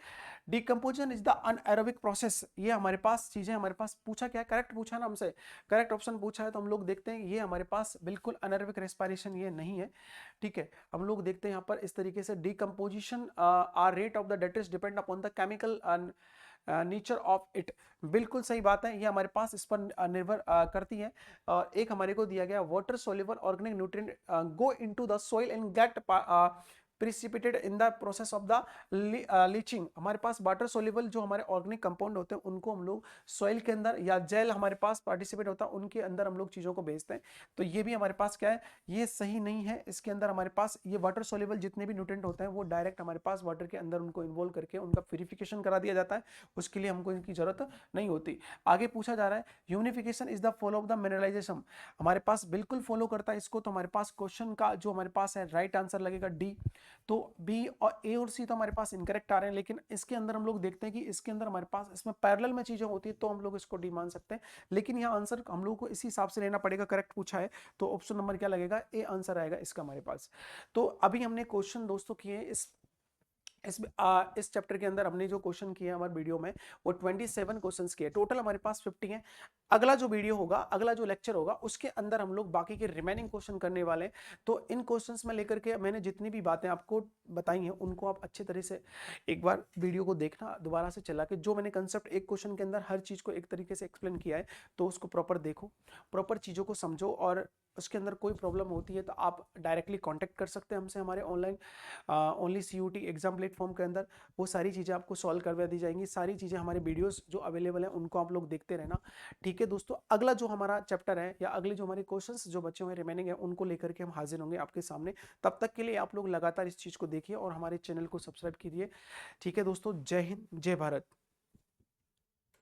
S1: Decomposition is the anaerobic process, ये हमारे पास चीजें हमारे पास पूछा क्या है, करेक्ट पूछा ना हमसे, करेक्ट ऑप्शन पूछा है, तो हम लोग देखते हैं ये हमारे पास बिल्कुल अनएरोबिक रेस्पिरेशन ये नहीं है, ठीक है। हम लोग देखते हैं यहाँ पर इस तरीके से decomposition or rate of the date is depend upon the chemical nature of it, बिल्कुल सही बात है, ये हमारे पास इस पर निर्भर करती है। और एक हमारे को दिया गया water soluble organic nutrient go into the soil and get precipitated in the process of the leaching. हमारे पास वाटर सोल्यूबल जो हमारे ऑर्गेनिक कंपाउंड होते हैं उनको हम लोग सॉइल के अंदर या जेल हमारे पास पार्टिसिपेट होता है उनके अंदर हम लोग चीजों को भेजते हैं, तो ये भी हमारे पास क्या है, ये सही नहीं है। इसके अंदर हमारे पास ये वाटर सोल्यूबल जितने भी न्यूट्रिएंट होते हैं वो डायरेक्ट हमारे पास वाटर के अंदर उनको इन्वॉल्व करके उनका प्यूरिफिकेशन करा दिया जाता है, उसके लिए हमको इनकी जरूरत नहीं होती। आगे पूछा जा रहा है unification is the follow of the mineralization, हमारे पास बिल्कुल फॉलो करता है इसको, तो हमारे पास क्वेश्चन का जो हमारे पास है राइट आंसर लगेगा डी। तो बी और ए और सी तो हमारे पास इनकरेक्ट आ रहे हैं, लेकिन इसके अंदर हम लोग देखते हैं कि इसके अंदर हमारे पास इसमें पैरेलल में चीजें होती है तो हम लोग इसको डी मान सकते हैं, लेकिन यह आंसर हम लोग को इसी हिसाब से लेना पड़ेगा, करेक्ट पूछा है तो ऑप्शन नंबर क्या लगेगा, ए आंसर आएगा इसका हमारे पास। तो अभी हमने क्वेश्चन दोस्तों किए इस चैप्टर के अंदर हमने जो क्वेश्चन किए हमारे वीडियो में वो 27 क्वेश्चंस किए, टोटल हमारे पास 50 हैं। अगला जो वीडियो होगा, अगला जो लेक्चर होगा उसके अंदर हम लोग बाकी के रिमेनिंग क्वेश्चन करने वाले हैं। तो इन क्वेश्चंस में लेकर के मैंने जितनी भी बातें आपको बताई हैं उनको आप अच्छे तरह से एक बार वीडियो को देखना, दोबारा से चला के जो मैंने कंसेप्ट एक क्वेश्चन के अंदर हर चीज को एक तरीके से एक्सप्लेन किया है, तो उसको प्रॉपर देखो, प्रॉपर चीजों को समझो, और उसके अंदर कोई प्रॉब्लम होती है तो आप डायरेक्टली कांटेक्ट कर सकते हैं हमसे हमारे online only CUT exam platform के अंदर, वो सारी चीज़ें आपको सॉल्व करवा दी जाएंगी। सारी चीज़ें हमारे वीडियोस जो अवेलेबल हैं उनको आप लोग देखते रहना, ठीक है दोस्तों। अगला जो हमारा चैप्टर है या अगले जो हमारे क्वेश्चंस जो बच्चे हुए रिमेनिंग है उनको लेकर के हम हाजिर होंगे आपके सामने। तब तक के लिए आप लोग लगातार इस चीज़ को देखिए और हमारे चैनल को सब्सक्राइब कीजिए, ठीक है दोस्तों। जय हिंद, जय भारत।